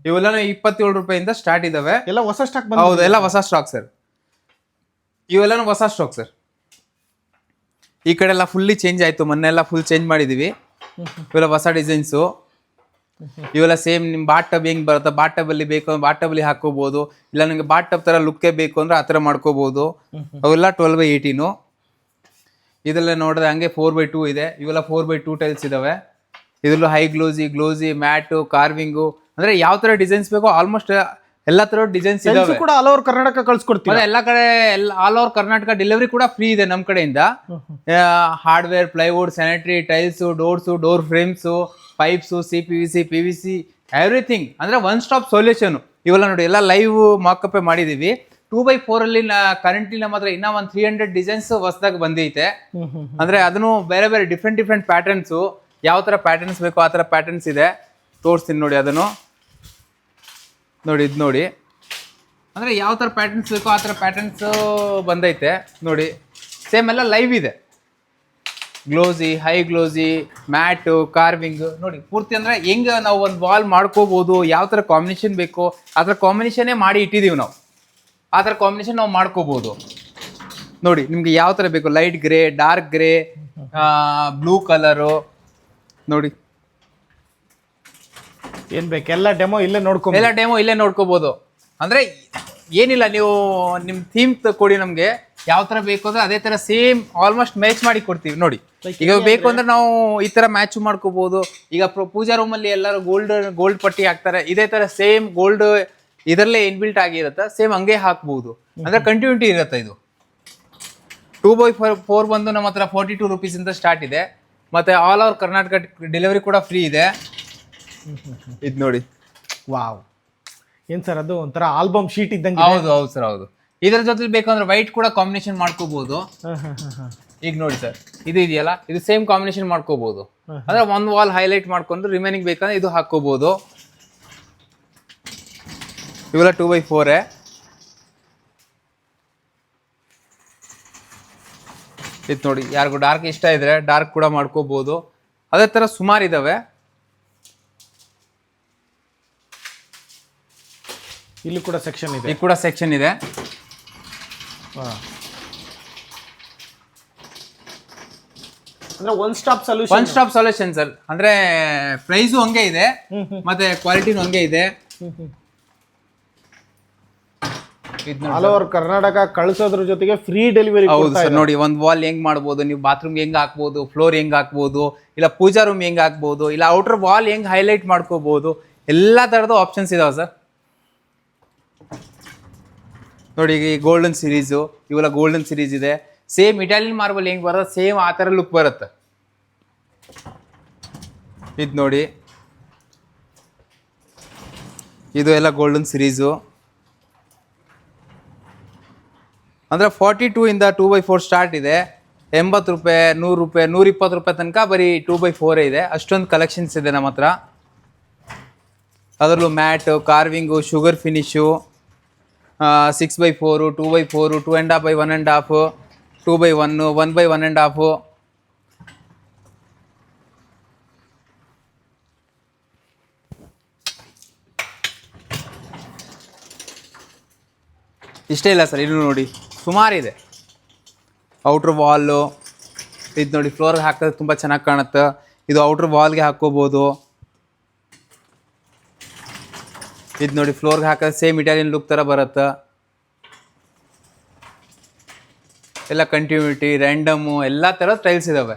ಇವೆಲ್ಲ 27 ರೂಪಾಯಿಂದ ಸ್ಟಾರ್ಟ್ ಇದಾವೆ. ಎಲ್ಲ ಹೊಸ ಸ್ಟಾಕ್? ಹೌದು, ಎಲ್ಲ ಹೊಸ ಸ್ಟಾಕ್ ಸರ್. ಇವೆಲ್ಲ ಹೊಸ ಸ್ಟಾಕ್ ಸರ್. ಈ ಕಡೆ ಎಲ್ಲ ಫುಲ್ಲಿ ಚೇಂಜ್ ಆಯ್ತು, ಮೊನ್ನೆ ಎಲ್ಲ ಫುಲ್ ಚೇಂಜ್ ಮಾಡಿದೀವಿ. ಇವೆಲ್ಲ ಹೊಸ ಡಿಸೈನ್ಸು. ಇವೆಲ್ಲ ಸೇಮ್ ನಿಮ್ ಬಾತ್ ಟಬ್ ಹೆಂಗ್ ಬರುತ್ತೆ, ಬಾತ್ ಟಬ್ ಅಲ್ಲಿ ಬೇಕು ಅಂದ್ರೆ ಬಾತ್ ಟಬ್ ಅಲ್ಲಿ ಹಾಕೋಬಹುದು. ಇಲ್ಲ ನಿಮ್ಗೆ ಬಾತ್ ಟಬ್ ತರ ಲುಕ್ಕೇ ಬೇಕು ಅಂದ್ರೆ ಆ ತರ ಮಾಡ್ಕೋಬಹುದು. ಅವೆಲ್ಲ 12x18. ಇದೆಲ್ಲ ನೋಡಿದ್ರೆ ಹಂಗೆ 4x2 ಇದೆ. ಇವೆಲ್ಲ 4x2 ಟೈಲ್ಸ್ ಇದಾವೆ. ಇದ್ರಲ್ಲೂ ಹೈ ಗ್ಲೋಸಿ ಮ್ಯಾಟು, ಕಾರ್ವಿಂಗು, ಅಂದ್ರೆ ಯಾವ ತರ ಡಿಸೈನ್ಸ್ ಬೇಕೋ ಆಲ್ಮೋಸ್ಟ್ ಎಲ್ಲಾ ತರ ಡಿಸೈನ್ಸ್ ಇದಾವೆ. ಕೂಡ ಆಲ್ ಓವರ್ ಕರ್ನಾಟಕ ಕಳ್ಸಿಕೊಡ್ತೀವಿ. ಎಲ್ಲ ಕಡೆ ಆಲ್ ಓವರ್ ಕರ್ನಾಟಕ ಡೆಲಿವರಿ ಕೂಡ ಫ್ರೀ ಇದೆ ನಮ್ ಕಡೆಯಿಂದ. Hardware, plywood, sanitary, tiles, doors, door frames, pipes, PVC everything. ಅಂದ್ರೆ ಒನ್ ಸ್ಟಾಪ್ ಸೊಲ್ಯೂಷನ್. ಇವೆಲ್ಲ ನೋಡಿ ಎಲ್ಲ ಲೈವ್ ಮಾಕಪ್ ಮಾಡಿದೀವಿ. 2x4 ಅಲ್ಲಿ ಕರೆಂಟ್ಲಿ ನಮ್ಮ ಹತ್ರ ಇನ್ನ ಒಂದು 300 ಡಿಸೈನ್ಸ್ ಹೊಸದಾಗಿ ಬಂದೈತೆ. ಅಂದ್ರೆ ಅದನ್ನು ಬೇರೆ ಬೇರೆ ಡಿಫ್ರೆಂಟ್ ಪ್ಯಾಟರ್ನ್ಸ್, ಯಾವ ತರ ಪ್ಯಾಟರ್ನ್ಸ್ ಬೇಕೋ ಆ ತರ ಪ್ಯಾಟರ್ನ್ಸ್ ಇದೆ. ತೋರಿಸ್ತೀನಿ ನೋಡಿ ಅದನ್ನು ನೋಡಿ. ಇದು ನೋಡಿ, ಅಂದ್ರೆ ಯಾವ ತರ ಪ್ಯಾಟರ್ನ್ಸ್ ಬೇಕೋ ಆ ತರ ಪ್ಯಾಟರ್ನ್ಸ್ ಬಂದೈತೆ ನೋಡಿ. ಸೇಮ್ ಎಲ್ಲ ಲೈವ್ ಇದೆ. Glossy, high glossy, mat, carving ನೋಡಿ ಪೂರ್ತಿ. ಅಂದ್ರೆ ಹೆಂಗ ನಾವು ಒಂದು ವಾಲ್ ಮಾಡ್ಕೋಬಹುದು, ಯಾವ ತರ ಕಾಂಬಿನೇಷನ್ ಬೇಕೋ ಆ ತರ ಕಾಂಬಿನೇಷನ್ನೇ ಮಾಡಿ ಇಟ್ಟಿದೀವಿ ನಾವು. ಆ ತರ ಕಾಂಬಿನೇಷನ್ ನಾವು ಮಾಡ್ಕೋಬಹುದು ನೋಡಿ. ನಿಮ್ಗೆ ಯಾವ ತರ ಬೇಕು, light grey, dark grey, blue colour ನೋಡಿ. ಏನ್ ಬೇಕು ಎಲ್ಲ ಡೆಮೋ ಇಲ್ಲೇ ನೋಡ್ಕೋಬಹುದು. ಅಂದ್ರೆ ಏನಿಲ್ಲ, ನೀವು ನಿಮ್ ಥೀಮ್ ಕೊಡಿ ನಮ್ಗೆ, ಯಾವ ತರ ಬೇಕು ಅಂದ್ರೆ ಅದೇ ತರ ಸೇಮ್ ಆಲ್ಮೋಸ್ಟ್ ಮ್ಯಾಚ್ ಮಾಡಿ ಕೊಡ್ತೀವಿ ನೋಡಿ. ಈಗ ಬೇಕು ಅಂದ್ರೆ ನಾವು ಈ ತರ ಮ್ಯಾಚ್ ಮಾಡ್ಕೋಬಹುದು. ಈಗ ಪೂಜಾ ರೂಮ್ ಅಲ್ಲಿ ಎಲ್ಲರೂ ಗೋಲ್ಡ್ ಪಟ್ಟಿ ಹಾಕ್ತಾರೆ, ಇದೇ ತರ ಸೇಮ್ ಗೋಲ್ಡ್ ಇದರಲ್ಲೇ ಇನ್ಬಿಲ್ಟ್ ಆಗಿರುತ್ತೆ. ಸೇಮ್ ಹಂಗೆ ಹಾಕ್ಬಹುದು. ಅಂದ್ರೆ ಕಂಟಿನ್ಯೂಟಿ ಇರುತ್ತೆ. ಇದು 2x4 ಬಂದು ನಮ್ಮ ಹತ್ರ 42 ರೂಪೀಸಿಂದ ಸ್ಟಾರ್ಟ್ ಇದೆ. ಮತ್ತೆ ಆಲ್ ಓವರ್ ಕರ್ನಾಟಕ ಡೆಲಿವರಿ ಕೂಡ ಫ್ರೀ ಇದೆ. ಇದು ನೋಡಿ. ವಾವ್, ಏನ್ ಸರ್ ಅದು ಒಂಥರ ಆಲ್ಬಮ್ ಶೀಟ್ ಇದ್ದಂಗೆ. ಹೌದು ಸರ್, ಹೌದು. ಇದರ ಜೊತೆ ಬೇಕಂದ್ರೆ ವೈಟ್ ಕೂಡ ಕಾಂಬಿನೇಷನ್ ಮಾಡ್ಕೋಬಹುದು. ಈಗ ನೋಡಿ ಸರ್, ಇದು ಇದೆಯಲ್ಲ, ಇದು ಸೇಮ್ ಕಾಂಬಿನೇಷನ್ ಮಾಡ್ಕೋಬಹುದು. ಅಂದ್ರೆ ಒಂದು ವಾಲ್ ಹೈಲೈಟ್ ಮಾಡ್ಕೊಂಡು ರಿಮೈನಿಂಗ್ ಬೇಕಂದ್ರೆ ಇದು ಹಾಕೋಬಹುದು. ಇವೆಲ್ಲ 2x4. ಇದು ನೋಡಿ, ಯಾರಿಗೂ ಡಾರ್ಕ್ ಇಷ್ಟ ಇದ್ರೆ ಡಾರ್ಕ್ ಕೂಡ ಮಾಡ್ಕೋಬಹುದು. ಅದೇ ತರ ಸುಮಾರು ಇದಾವೆ. ಇಲ್ಲಿ ಕೂಡ ಸೆಕ್ಷನ್ ಇದೆ. ಇಲ್ಲಿ ಕೂಡ ಸೆಕ್ಷನ್ ಇದೆ. ಅಂದ್ರೆ one stop solution. One stop solution sir. ಅಂದ್ರೆ ಪ್ರೈಸು ಹಂಗೆ ಇದೆ ಮತ್ತೆ ಕ್ವಾಲಿಟಿನೂ ಹಂಗೆ ಇದೆ. ಆಲ್ ಓವರ್ ಕರ್ನಾಟಕ ಕಳ್ಸೋದ್ರ ಜೊತೆಗೆ ಫ್ರೀ ಡೆಲಿವರಿ. ಹೌದು ಸರ್. ನೋಡಿ, ಒಂದು ವಾಲ್ ಹೆಂಗ್ ಮಾಡ್ಬೋದು, ನೀವು ಬಾತ್ರೂಮ್ ಹೆಂಗ್ ಹಾಕ್ಬೋದು, ಫ್ಲೋರ್ ಹೆಂಗ್ ಹಾಕ್ಬೋದು, ಇಲ್ಲ ಪೂಜಾ ರೂಮ್ ಹೆಂಗ್ ಹಾಕ್ಬೋದು, ಇಲ್ಲ ಔಟರ್ ವಾಲ್ ಹೆಂಗ್ ಹೈಲೈಟ್ ಮಾಡ್ಕೋಬಹುದು, ಎಲ್ಲಾ ತರದ ಆಪ್ಷನ್ಸ್ ಇದಾವೆ ಸರ್. ನೋಡಿ, ಈ ಗೋಲ್ಡನ್ ಸಿರೀಸು, ಇವೆಲ್ಲ ಗೋಲ್ಡನ್ ಸಿರೀಸ್ ಇದೆ. ಸೇಮ್ ಇಟಾಲಿಯನ್ ಮಾರ್ಬಲ್ ಹೆಂಗ್ ಬರುತ್ತೆ ಸೇಮ್ ಆ ಥರ ಲುಕ್ ಬರುತ್ತೆ. ಇದು ನೋಡಿ, ಇದು ಎಲ್ಲ ಗೋಲ್ಡನ್ ಸಿರೀಸು. ಅಂದರೆ 42 ಇಂದ 2x4 ಸ್ಟಾರ್ಟ್ ಇದೆ. 80 ರೂಪಾಯಿ, 100 ರೂಪಾಯಿ, 120 ರೂಪಾಯಿ ತನಕ ಬರೀ 2x4 ಇದೆ. ಅಷ್ಟೊಂದು ಕಲೆಕ್ಷನ್ಸ್ ಇದೆ ನಮ್ಮ ಹತ್ರ. ಅದರಲ್ಲೂ mat, carving, sugar finish, 6x4, 2x4, 2.5 by 1.5, 2x1, 1 by 1.5. ಇಷ್ಟೇ ಇಲ್ಲ ಸರ್, ಇದು ನೋಡಿ ಸುಮಾರಿದೆ. ಔಟ್ರ್ ವಾಲು ಇದು ನೋಡಿ, ಫ್ಲೋರ್ಗೆ ಹಾಕಿದ್ರೆ ತುಂಬ ಚೆನ್ನಾಗಿ ಕಾಣುತ್ತೆ. ಇದು ಔಟ್ರ್ ವಾಲ್ಗೆ ಹಾಕ್ಕೋಬೋದು. ಇದು ನೋಡಿ, ಫ್ಲೋರ್ಗೆ ಹಾಕಿದ್ರೆ ಸೇಮ್ ಇಟಾಲಿಯನ್ ಲುಕ್ ಥರ ಬರುತ್ತೆ. ಎಲ್ಲ ಕಂಟಿನ್ಯೂಟಿ, ರ್ಯಾಂಡಮು, ಎಲ್ಲ ಥರದ ಟೈಲ್ಸ್ ಇದ್ದಾವೆ.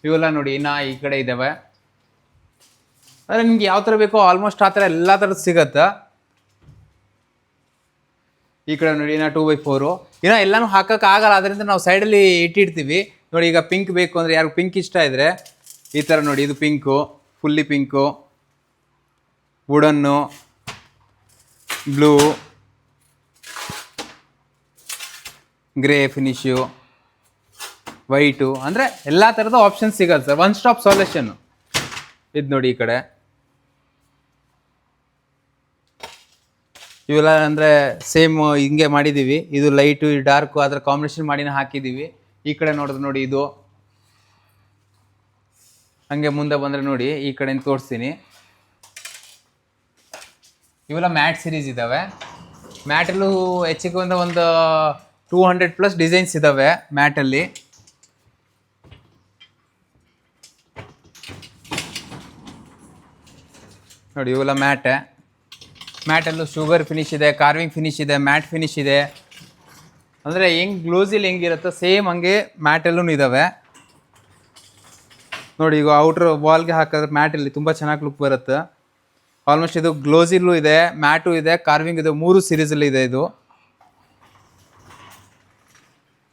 ಇವೆಲ್ಲ ನೋಡಿ ಇನ್ನು ಈ ಕಡೆ ಇದ್ದಾವೆ. ಅಂದರೆ ನಿಮ್ಗೆ ಯಾವ ಥರ ಬೇಕೋ ಆಲ್ಮೋಸ್ಟ್ ಆ ಥರ ಎಲ್ಲ ಥರದ್ದು ಸಿಗತ್ತೆ. ಈ ಕಡೆ ನೋಡಿ ಇನ್ನು 2x4. ಇನ್ನು ಎಲ್ಲನೂ ಹಾಕೋಕ್ಕಾಗಲ್ಲ, ಅದರಿಂದ ನಾವು ಸೈಡಲ್ಲಿ ಇಟ್ಟಿರ್ತೀವಿ. ನೋಡಿ, ಈಗ ಪಿಂಕ್ ಬೇಕು ಅಂದರೆ, ಯಾರು ಪಿಂಕ್ ಇಷ್ಟ ಇದ್ದರೆ ಈ ಥರ ನೋಡಿ, ಇದು pink, fully pink, wooden, blue, grey finish, white, ಅಂದರೆ ಎಲ್ಲ ಥರದ ಆಪ್ಷನ್ಸ್ ಸಿಗತ್ತೆ ಸರ್. One stop ಸೊಲ್ಯೂಷನ್ನು. ಇದು ನೋಡಿ ಈ ಕಡೆ ಇವೆಲ್ಲ ಅಂದರೆ ಸೇಮ್ ಹಿಂಗೆ ಮಾಡಿದ್ದೀವಿ. ಇದು ಲೈಟು, ಇದು ಡಾರ್ಕು, ಅದರ ಕಾಂಬಿನೇಷನ್ ಮಾಡಿನ ಹಾಕಿದ್ದೀವಿ. ಈ ಕಡೆ ನೋಡಿದ್ರೆ ನೋಡಿ, ಇದು ಹಂಗೆ ಮುಂದೆ ಬಂದರೆ ನೋಡಿ, ಈ ಕಡೆಯಿಂದ ತೋರಿಸ್ತೀನಿ. ಇವೆಲ್ಲ ಮ್ಯಾಟ್ ಸಿರೀಸ್ ಇದ್ದಾವೆ. ಮ್ಯಾಟಲ್ಲೂ ಹೆಚ್ಚಿಗೆ ಒಂದು 200+ ಡಿಸೈನ್ಸ್ ಇದ್ದಾವೆ ಮ್ಯಾಟಲ್ಲಿ. ನೋಡಿ, ಇವೆಲ್ಲ ಮ್ಯಾಟಲ್ಲೂ ಶುಗರ್ ಫಿನಿಶ್ ಇದೆ, ಕಾರ್ವಿಂಗ್ ಫಿನಿಶ್ ಇದೆ, ಮ್ಯಾಟ್ ಫಿನಿಶ್ ಇದೆ. ಅಂದರೆ ಹೆಂಗೆ ಗ್ಲೋಸಿಲಿ ಹೆಂಗಿರುತ್ತೋ ಸೇಮ್ ಹಂಗೆ ಮ್ಯಾಟಲ್ಲೂ ಇದ್ದಾವೆ. ನೋಡಿ, ಈಗ ಔಟ್ರ್ ವಾಲ್ಗೆ ಹಾಕಿದ್ರೆ ಮ್ಯಾಟಲ್ಲಿ ತುಂಬ ಚೆನ್ನಾಗಿ ಲುಕ್ ಬರುತ್ತೆ. ಆಲ್ಮೋಸ್ಟ್ ಇದು ಗ್ಲೋಸಿಲ್ಲೂ ಇದೆ, ಮ್ಯಾಟು ಇದೆ, ಕಾರ್ವಿಂಗ್ ಇದೆ, 3 ಸೀರೀಸಲ್ಲಿ ಇದೆ ಇದು.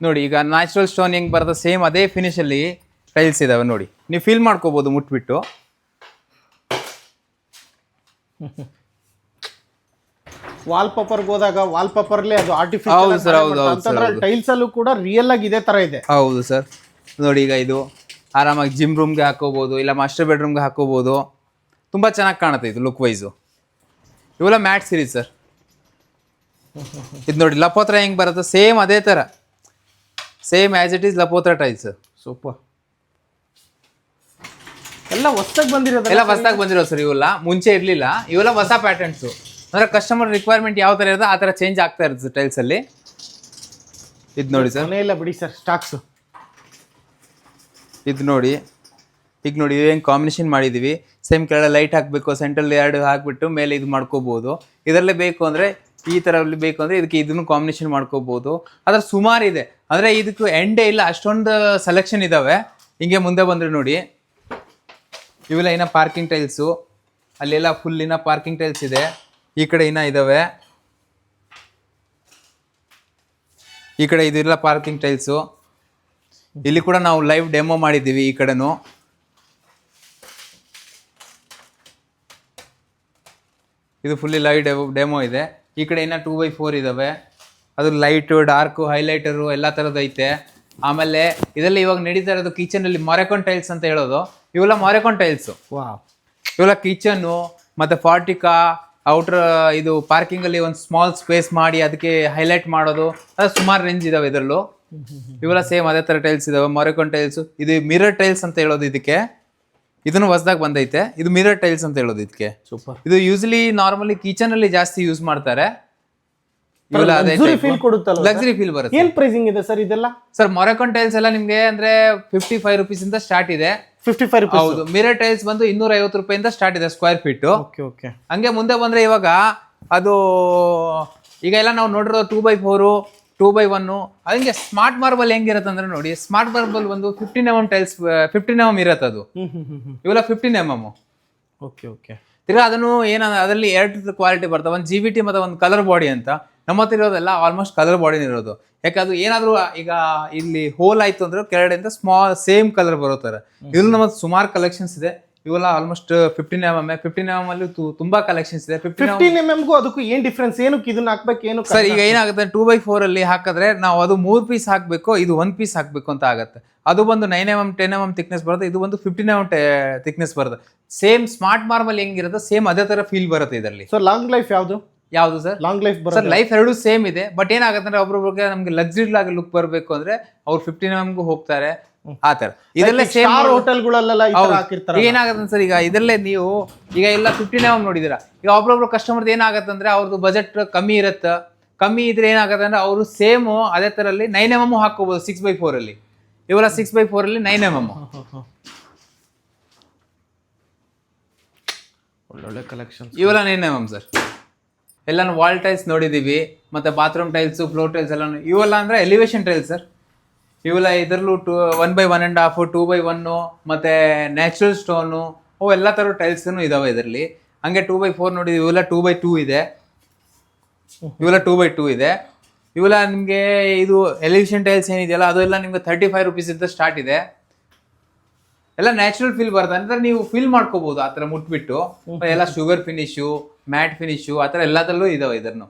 ನೋಡಿ, ಈಗ ನ್ಯಾಚುರಲ್ ಸ್ಟೋನ್ ಹೆಂಗೆ ಬರುತ್ತೆ ಸೇಮ್ ಅದೇ ಫಿನಿಶಲ್ಲಿ ಟೈಲ್ಸ್ ಇದ್ದಾವೆ. ನೋಡಿ, ನೀವು ಫೀಲ್ ಮಾಡ್ಕೋಬೋದು ಮುಟ್ಬಿಟ್ಟು. ವಾಲ್ ಪೇಪರ್ಗೆ ಹೋದಾಗ ವಾಲ್ ಪೇಪರ್ಲಿ ಅದು ಆರ್ಟಿಫಿಷಿಯಲ್, ಟೈಲ್ಸ್ ಅಲ್ಲೂ ಕೂಡ ರಿಯಲ್ ಆಗಿ ಇದೇ ತರ ಇದೆ. ಹೌದು ಸರ್. ನೋಡಿ, ಈಗ ಇದು ಆರಾಮಾಗಿ ಜಿಮ್ ರೂಮ್ಗೆ ಹಾಕೋಬಹುದು, ಇಲ್ಲ ಮಾಸ್ಟರ್ ಬೆಡ್ರೂಮ್ಗೆ ಹಾಕೋಬಹುದು. ತುಂಬ ಚೆನ್ನಾಗಿ ಕಾಣುತ್ತೆ ಇದು ಲುಕ್ ವೈಸು. ಇವೆಲ್ಲ ಮ್ಯಾಟ್ ಸಿರೀಸ್ ಸರ್. ಇದು ನೋಡಿ, ಲಪೋತ್ರ ಹೆಂಗೆ ಬರುತ್ತೆ ಸೇಮ್ ಅದೇ ಥರ, same as it is Lapotra tiles. Super. ಎಲ್ಲ ಹೊಸದಾಗಿ ಬಂದಿರೋದು ಸರ್. ಇವೆಲ್ಲ ಮುಂಚೆ ಇರಲಿಲ್ಲ, ಇವೆಲ್ಲ ಹೊಸ ಪ್ಯಾಟರ್ನ್ಸು. ಅಂದರೆ ಕಸ್ಟಮರ್ ರಿಕ್ವೈರ್ಮೆಂಟ್ ಯಾವ ಥರ ಇರೋದು ಆ ಥರ ಚೇಂಜ್ ಆಗ್ತಾ ಇರುತ್ತೆ ಟೈಲ್ಸಲ್ಲಿ. ಇದು ನೋಡಿ ಸರ್, ಇಲ್ಲ ಬಿಡಿ ಸರ್ ಸ್ಟಾಕ್ಸು. ಇದು ನೋಡಿ, ಈಗ ನೋಡಿ ಏನು ಕಾಂಬಿನೇಷನ್ ಮಾಡಿದ್ದೀವಿ. ಸೇಮ್ ಕೆಳಗಡೆ ಲೈಟ್ ಹಾಕಬೇಕು, ಸೆಂಟ್ರಲ್ಲಿ 2 ಹಾಕಿಬಿಟ್ಟು ಮೇಲೆ ಇದು ಮಾಡ್ಕೋಬೋದು. ಇದರಲ್ಲೇ ಬೇಕು ಅಂದರೆ ಈ ಥರಲ್ಲಿ ಬೇಕು ಅಂದರೆ ಇದಕ್ಕೆ ಇದನ್ನು ಕಾಂಬಿನೇಷನ್ ಮಾಡ್ಕೋಬೋದು. ಅದ್ರ ಸುಮಾರಿದೆ, ಅಂದರೆ ಇದಕ್ಕೂ ಎಂಡೇ ಇಲ್ಲ, ಅಷ್ಟೊಂದು ಸೆಲೆಕ್ಷನ್ ಇದ್ದಾವೆ. ಹಿಂಗೆ ಮುಂದೆ ಬಂದರೆ ನೋಡಿ, ಇವೆಲ್ಲ ಇನ್ನು ಪಾರ್ಕಿಂಗ್ ಟೈಲ್ಸು. ಅಲ್ಲೆಲ್ಲ ಫುಲ್ ಇನ್ನು ಪಾರ್ಕಿಂಗ್ ಟೈಲ್ಸ್ ಇದೆ. ಈ ಕಡೆ ಇನ್ನೂ ಇದ್ದಾವೆ. ಈ ಕಡೆ ಇದೆಲ್ಲ ಪಾರ್ಕಿಂಗ್ ಟೈಲ್ಸು. ಇಲ್ಲಿ ಕೂಡ ನಾವು ಲೈವ್ ಡೆಮೋ ಮಾಡಿದ್ದೀವಿ. ಈ ಕಡೆನೂ ಇದು ಫುಲ್ಲಿ ಲೈವ್ ಡೆಮೋ ಇದೆ. ಈ ಕಡೆ ಇನ್ನು 2x4 ಇದ್ದಾವೆ. ಅದು ಲೈಟು, ಡಾರ್ಕು, ಹೈಲೈಟರು ಎಲ್ಲ ಥರದ್ದು ಐತೆ. ಆಮೇಲೆ ಇದರಲ್ಲಿ ಇವಾಗ ನಡೀತಾ ಇರೋದು ಕಿಚನಲ್ಲಿ ಮೊರೆಕಾನ್ ಟೈಲ್ಸ್ ಅಂತ ಹೇಳೋದು. ಇವೆಲ್ಲ ಮೊರೆಕಾನ್ ಟೈಲ್ಸು. ಇವೆಲ್ಲ ಕಿಚನ್ನು ಮತ್ತು ಫಾರ್ಟಿಕಾ ಔಟ್ರ್ ಇದು ಪಾರ್ಕಿಂಗಲ್ಲಿ ಒಂದು ಸ್ಮಾಲ್ ಸ್ಪೇಸ್ ಮಾಡಿ ಅದಕ್ಕೆ ಹೈಲೈಟ್ ಮಾಡೋದು, ಅದು ಸುಮಾರು ರೇಂಜ್ ಇದಾವೆ ಇದರಲ್ಲೂ. ಇವೆಲ್ಲ ಸೇಮ್ ಅದೇ ಥರ ಟೈಲ್ಸ್ ಇದಾವೆ, ಮೊರೆಕಾನ್ ಟೈಲ್ಸು. ಇದು ಮಿರರ್ ಟೈಲ್ಸ್ ಅಂತ ಹೇಳೋದು ಇದಕ್ಕೆ. ಇದನ್ನು ಹೊಸದಾಗಿ ಬಂದೈತೆ. ಇದು ಮಿರರ್ ಟೈಲ್ಸ್ ಅಂತ ಹೇಳೋದು ಇದಕ್ಕೆ. ಸೂಪರ್. ಇದು ಯೂಸ್ಲಿ ನಾರ್ಮಲಿ ಕಿಚನ್ ಅಲ್ಲಿ ಜಾಸ್ತಿ ಯೂಸ್ ಮಾಡ್ತಾರೆ. ಫೀಲ್ ಕೊಡುತ್ತಲ್ಲ, ಲಕ್ಸುರಿ ಫೀಲ್ ಬರುತ್ತೆ. ಏನ್ ಪ್ರೈಸಿಂಗ್ ಇದೆ ಸರ್ ಇದೆಲ್ಲ? ಸರ್ ಮೊರಕಾನ್ ಟೈಲ್ಸ್ ಎಲ್ಲ ನಿಮ್ಗೆ ಅಂದ್ರೆ 55 rupees ಇಂದ ಸ್ಟಾರ್ಟ್ ಇದೆ. 55 rupees. ಹೌದು. ಮಿರರ್ ಟೈಲ್ಸ್ ಬಂದು 250 ರೂಪಾಯಿಂದ ಸ್ಟಾರ್ಟ್ ಇದೆ ಸ್ಕ್ವೇರ್ ಫೀಟ್. Okay okay. ಹಂಗೆ ಮುಂದೆ ಬಂದ್ರೆ ಇವಾಗ ಅದು ಈಗ ಎಲ್ಲ ನಾವು ನೋಡಿರೋ 2x4 2x1. ಹಂಗೆ ಸ್ಮಾರ್ಟ್ ಮಾರ್ಬಲ್ ಹೆಂಗಿರತ್ತೆ ಅಂದ್ರೆ ನೋಡಿ, ಸ್ಮಾರ್ಟ್ ಮಾರ್ಬಲ್ ಒಂದು 15 mm ಟೈಲ್ಸ್ 15 mm ಇರತ್ತೆ ಅದು. ಇವೆಲ್ಲ 15 mm. Okay okay. ತಿರ್ಗಾ ಅದನ್ನು ಅದರಲ್ಲಿ 2 ಕ್ವಾಲಿಟಿ ಬರ್ತವೆ, ಒಂದು GVT ಮತ್ತೆ ಒಂದು ಕಲರ್ ಬಾಡಿ ಅಂತ. ನಮ್ಮ ಹತ್ರ ಇರೋದೆಲ್ಲ ಆಲ್ಮೋಸ್ಟ್ ಕಲರ್ ಬಾಡಿನ ಇರೋದು. ಯಾಕೆ ಅದು ಏನಾದ್ರು ಈಗ ಇಲ್ಲಿ ಹೋಲ್ ಆಯ್ತು ಅಂದ್ರೆ ಕೆಳಗಡೆಯಿಂದ ಸ್ಮಾಲ್ ಸೇಮ್ ಕಲರ್ ಬರೋತಾರೆ. ಇದ್ರಲ್ಲಿ ನಮ್ಮ ಸುಮಾರು ಕಲೆಕ್ಷನ್ಸ್ ಇದೆ. ಇವೆಲ್ಲ ಆಲ್ಮೋಸ್ಟ್ 15 mm. 15 mm ಅಲ್ಲಿ ತುಂಬಾ ಕಲೆಕ್ಷನ್ಸ್ ಇದೆ. 15 mm ಗೂ ಅದಕ್ಕೂ ಏನ್ ಡಿಫ್ರೆನ್ಸ್? ಏನಕ್ಕೆ ಇದನ್ನ ಹಾಕ್ಬೇಕು ಏನು? ಸರ್ ಈಗ ಏನಾಗುತ್ತೆ 2x4 ಅಲ್ಲಿ ಹಾಕಿದ್ರೆ ನಾವು ಅದು 3 ಪೀಸ್ ಹಾಕ್ಬೇಕು, ಇದು 1 ಪೀಸ್ ಹಾಕ್ಬೇಕು ಅಂತ ಆಗುತ್ತೆ. ಅದು ಬಂದು 9 mm 10 mm ಥಿಕ್ನೆಸ್ ಬರುತ್ತೆ, ಇದು ಬಂದು 15 mm ಥಿಕ್ನೆಸ್ ಬರುತ್ತೆ. ಸೇಮ್ ಸ್ಮಾರ್ಟ್ ಮಾರ್ಬಲ್ ಹೆಂಗಿರುತ್ತೆ ಸೇಮ್ ಅದೇ ತರ ಫೀಲ್ ಬರುತ್ತೆ ಇದರಲ್ಲಿ. ಸೊ ಲಾಂಗ್ ಲೈಫ್ ಯಾವ್ದು sir? Long life sir life ಎರಡು ಸೇಮ್ ಇದೆ. ಬಟ್ ಏನಾಗುತ್ತೆ ಅಂದ್ರೆ ಒಬ್ಬೊಬ್ರಿಗೆ ನಮ್ಗೆ ಲಕ್ಸುರಿ ಆಗಿ ಲುಕ್ ಬರಬೇಕು ಅಂದ್ರೆ ಅವ್ರು 15 mm ಗೂ ಹೋಗ್ತಾರೆ ಆ ತರ. ಇದರಲ್ಲೇ ಸೇಮ್ ಹೋಟೆಲ್ಗಳಲ್ಲೆಲ್ಲ ಹಾಕಿರ್ತಾರೆ. ಈಗ ಏನಾಗುತ್ತೆ ಸರ್, ಈಗ ಇದರಲ್ಲೇ ನೀವು ಈಗ ಎಲ್ಲ 15 mm ನೋಡಿದಿರಾ. ಈಗ ಒಬ್ಬೊಬ್ರು ಕಸ್ಟಮರ್ ಏನಾಗುತ್ತೆ ಅಂದ್ರೆ ಅವ್ರದ್ದು ಬಜೆಟ್ ಕಮ್ಮಿ ಇರುತ್ತೆ. ಕಮ್ಮಿ ಇದ್ರೆ ಏನಾಗುತ್ತೆ ಅಂದ್ರೆ ಅವರು ಸೇಮ್ ಅದೇ ತರಲ್ಲಿ 9 mm ಹಾಕೋಬಹುದು 6x4 ಅಲ್ಲಿ. ಇವೆಲ್ಲ 6x4 ಅಲ್ಲಿ 9 mm. ಒಳ್ಳೊಳ್ಳೆ ಕಲೆಕ್ಷನ್. ಇವೆಲ್ಲ 9 mm ಸರ್. ಎಲ್ಲಾನು ವಾಲ್ ಟೈಲ್ಸ್ ನೋಡಿದೀವಿ, ಮತ್ತೆ ಬಾತ್ರೂಮ್ ಟೈಲ್ಸ್, ಫ್ಲೋರ್ ಟೈಲ್ಸ್ ಎಲ್ಲ. ಇವೆಲ್ಲ ಅಂದ್ರೆ ಎಲಿವೇಶನ್ ಟೈಲ್ಸ್ ಸರ್. ಇವೆಲ್ಲ ಇದರಲ್ಲೂ 1x1.5 2x1 ಮತ್ತೆ ನ್ಯಾಚುರಲ್ ಸ್ಟೋನು ಅವು ಎಲ್ಲ ತರ ಟೈಲ್ಸ್ ಇದಾವೆ ಇದರಲ್ಲಿ. ಹಂಗೆ 2x4 ನೋಡಿದ್ವಿ, ಇವೆಲ್ಲ 2x2 ಇದೆ. ಇವೆಲ್ಲ 2x2 ಇದೆ. ಇವೆಲ್ಲ ನಿಮ್ಗೆ ಇದು ಎಲಿವೇಶನ್ ಟೈಲ್ಸ್ ಏನಿದೆಯಲ್ಲ ಅದೆಲ್ಲ ನಿಮ್ಗೆ 35 rupees ಇಂದ ಸ್ಟಾರ್ಟ್ ಇದೆ. ಎಲ್ಲ ನ್ಯಾಚುರಲ್ ಫೀಲ್ ಬರುತ್ತೆ ಅಂದ್ರೆ ನೀವು ಫೀಲ್ ಮಾಡ್ಕೋಬಹುದು ಆ ತರ ಮುಟ್ಬಿಟ್ಟು. ಎಲ್ಲ ಶುಗರ್ ಫಿನಿಶು, ಮ್ಯಾಟ್ ಫಿನಿಶು ಆ ತರ ಎಲ್ಲದರಲ್ಲೂ ಇದಾವೆ ಇದನ್ನು.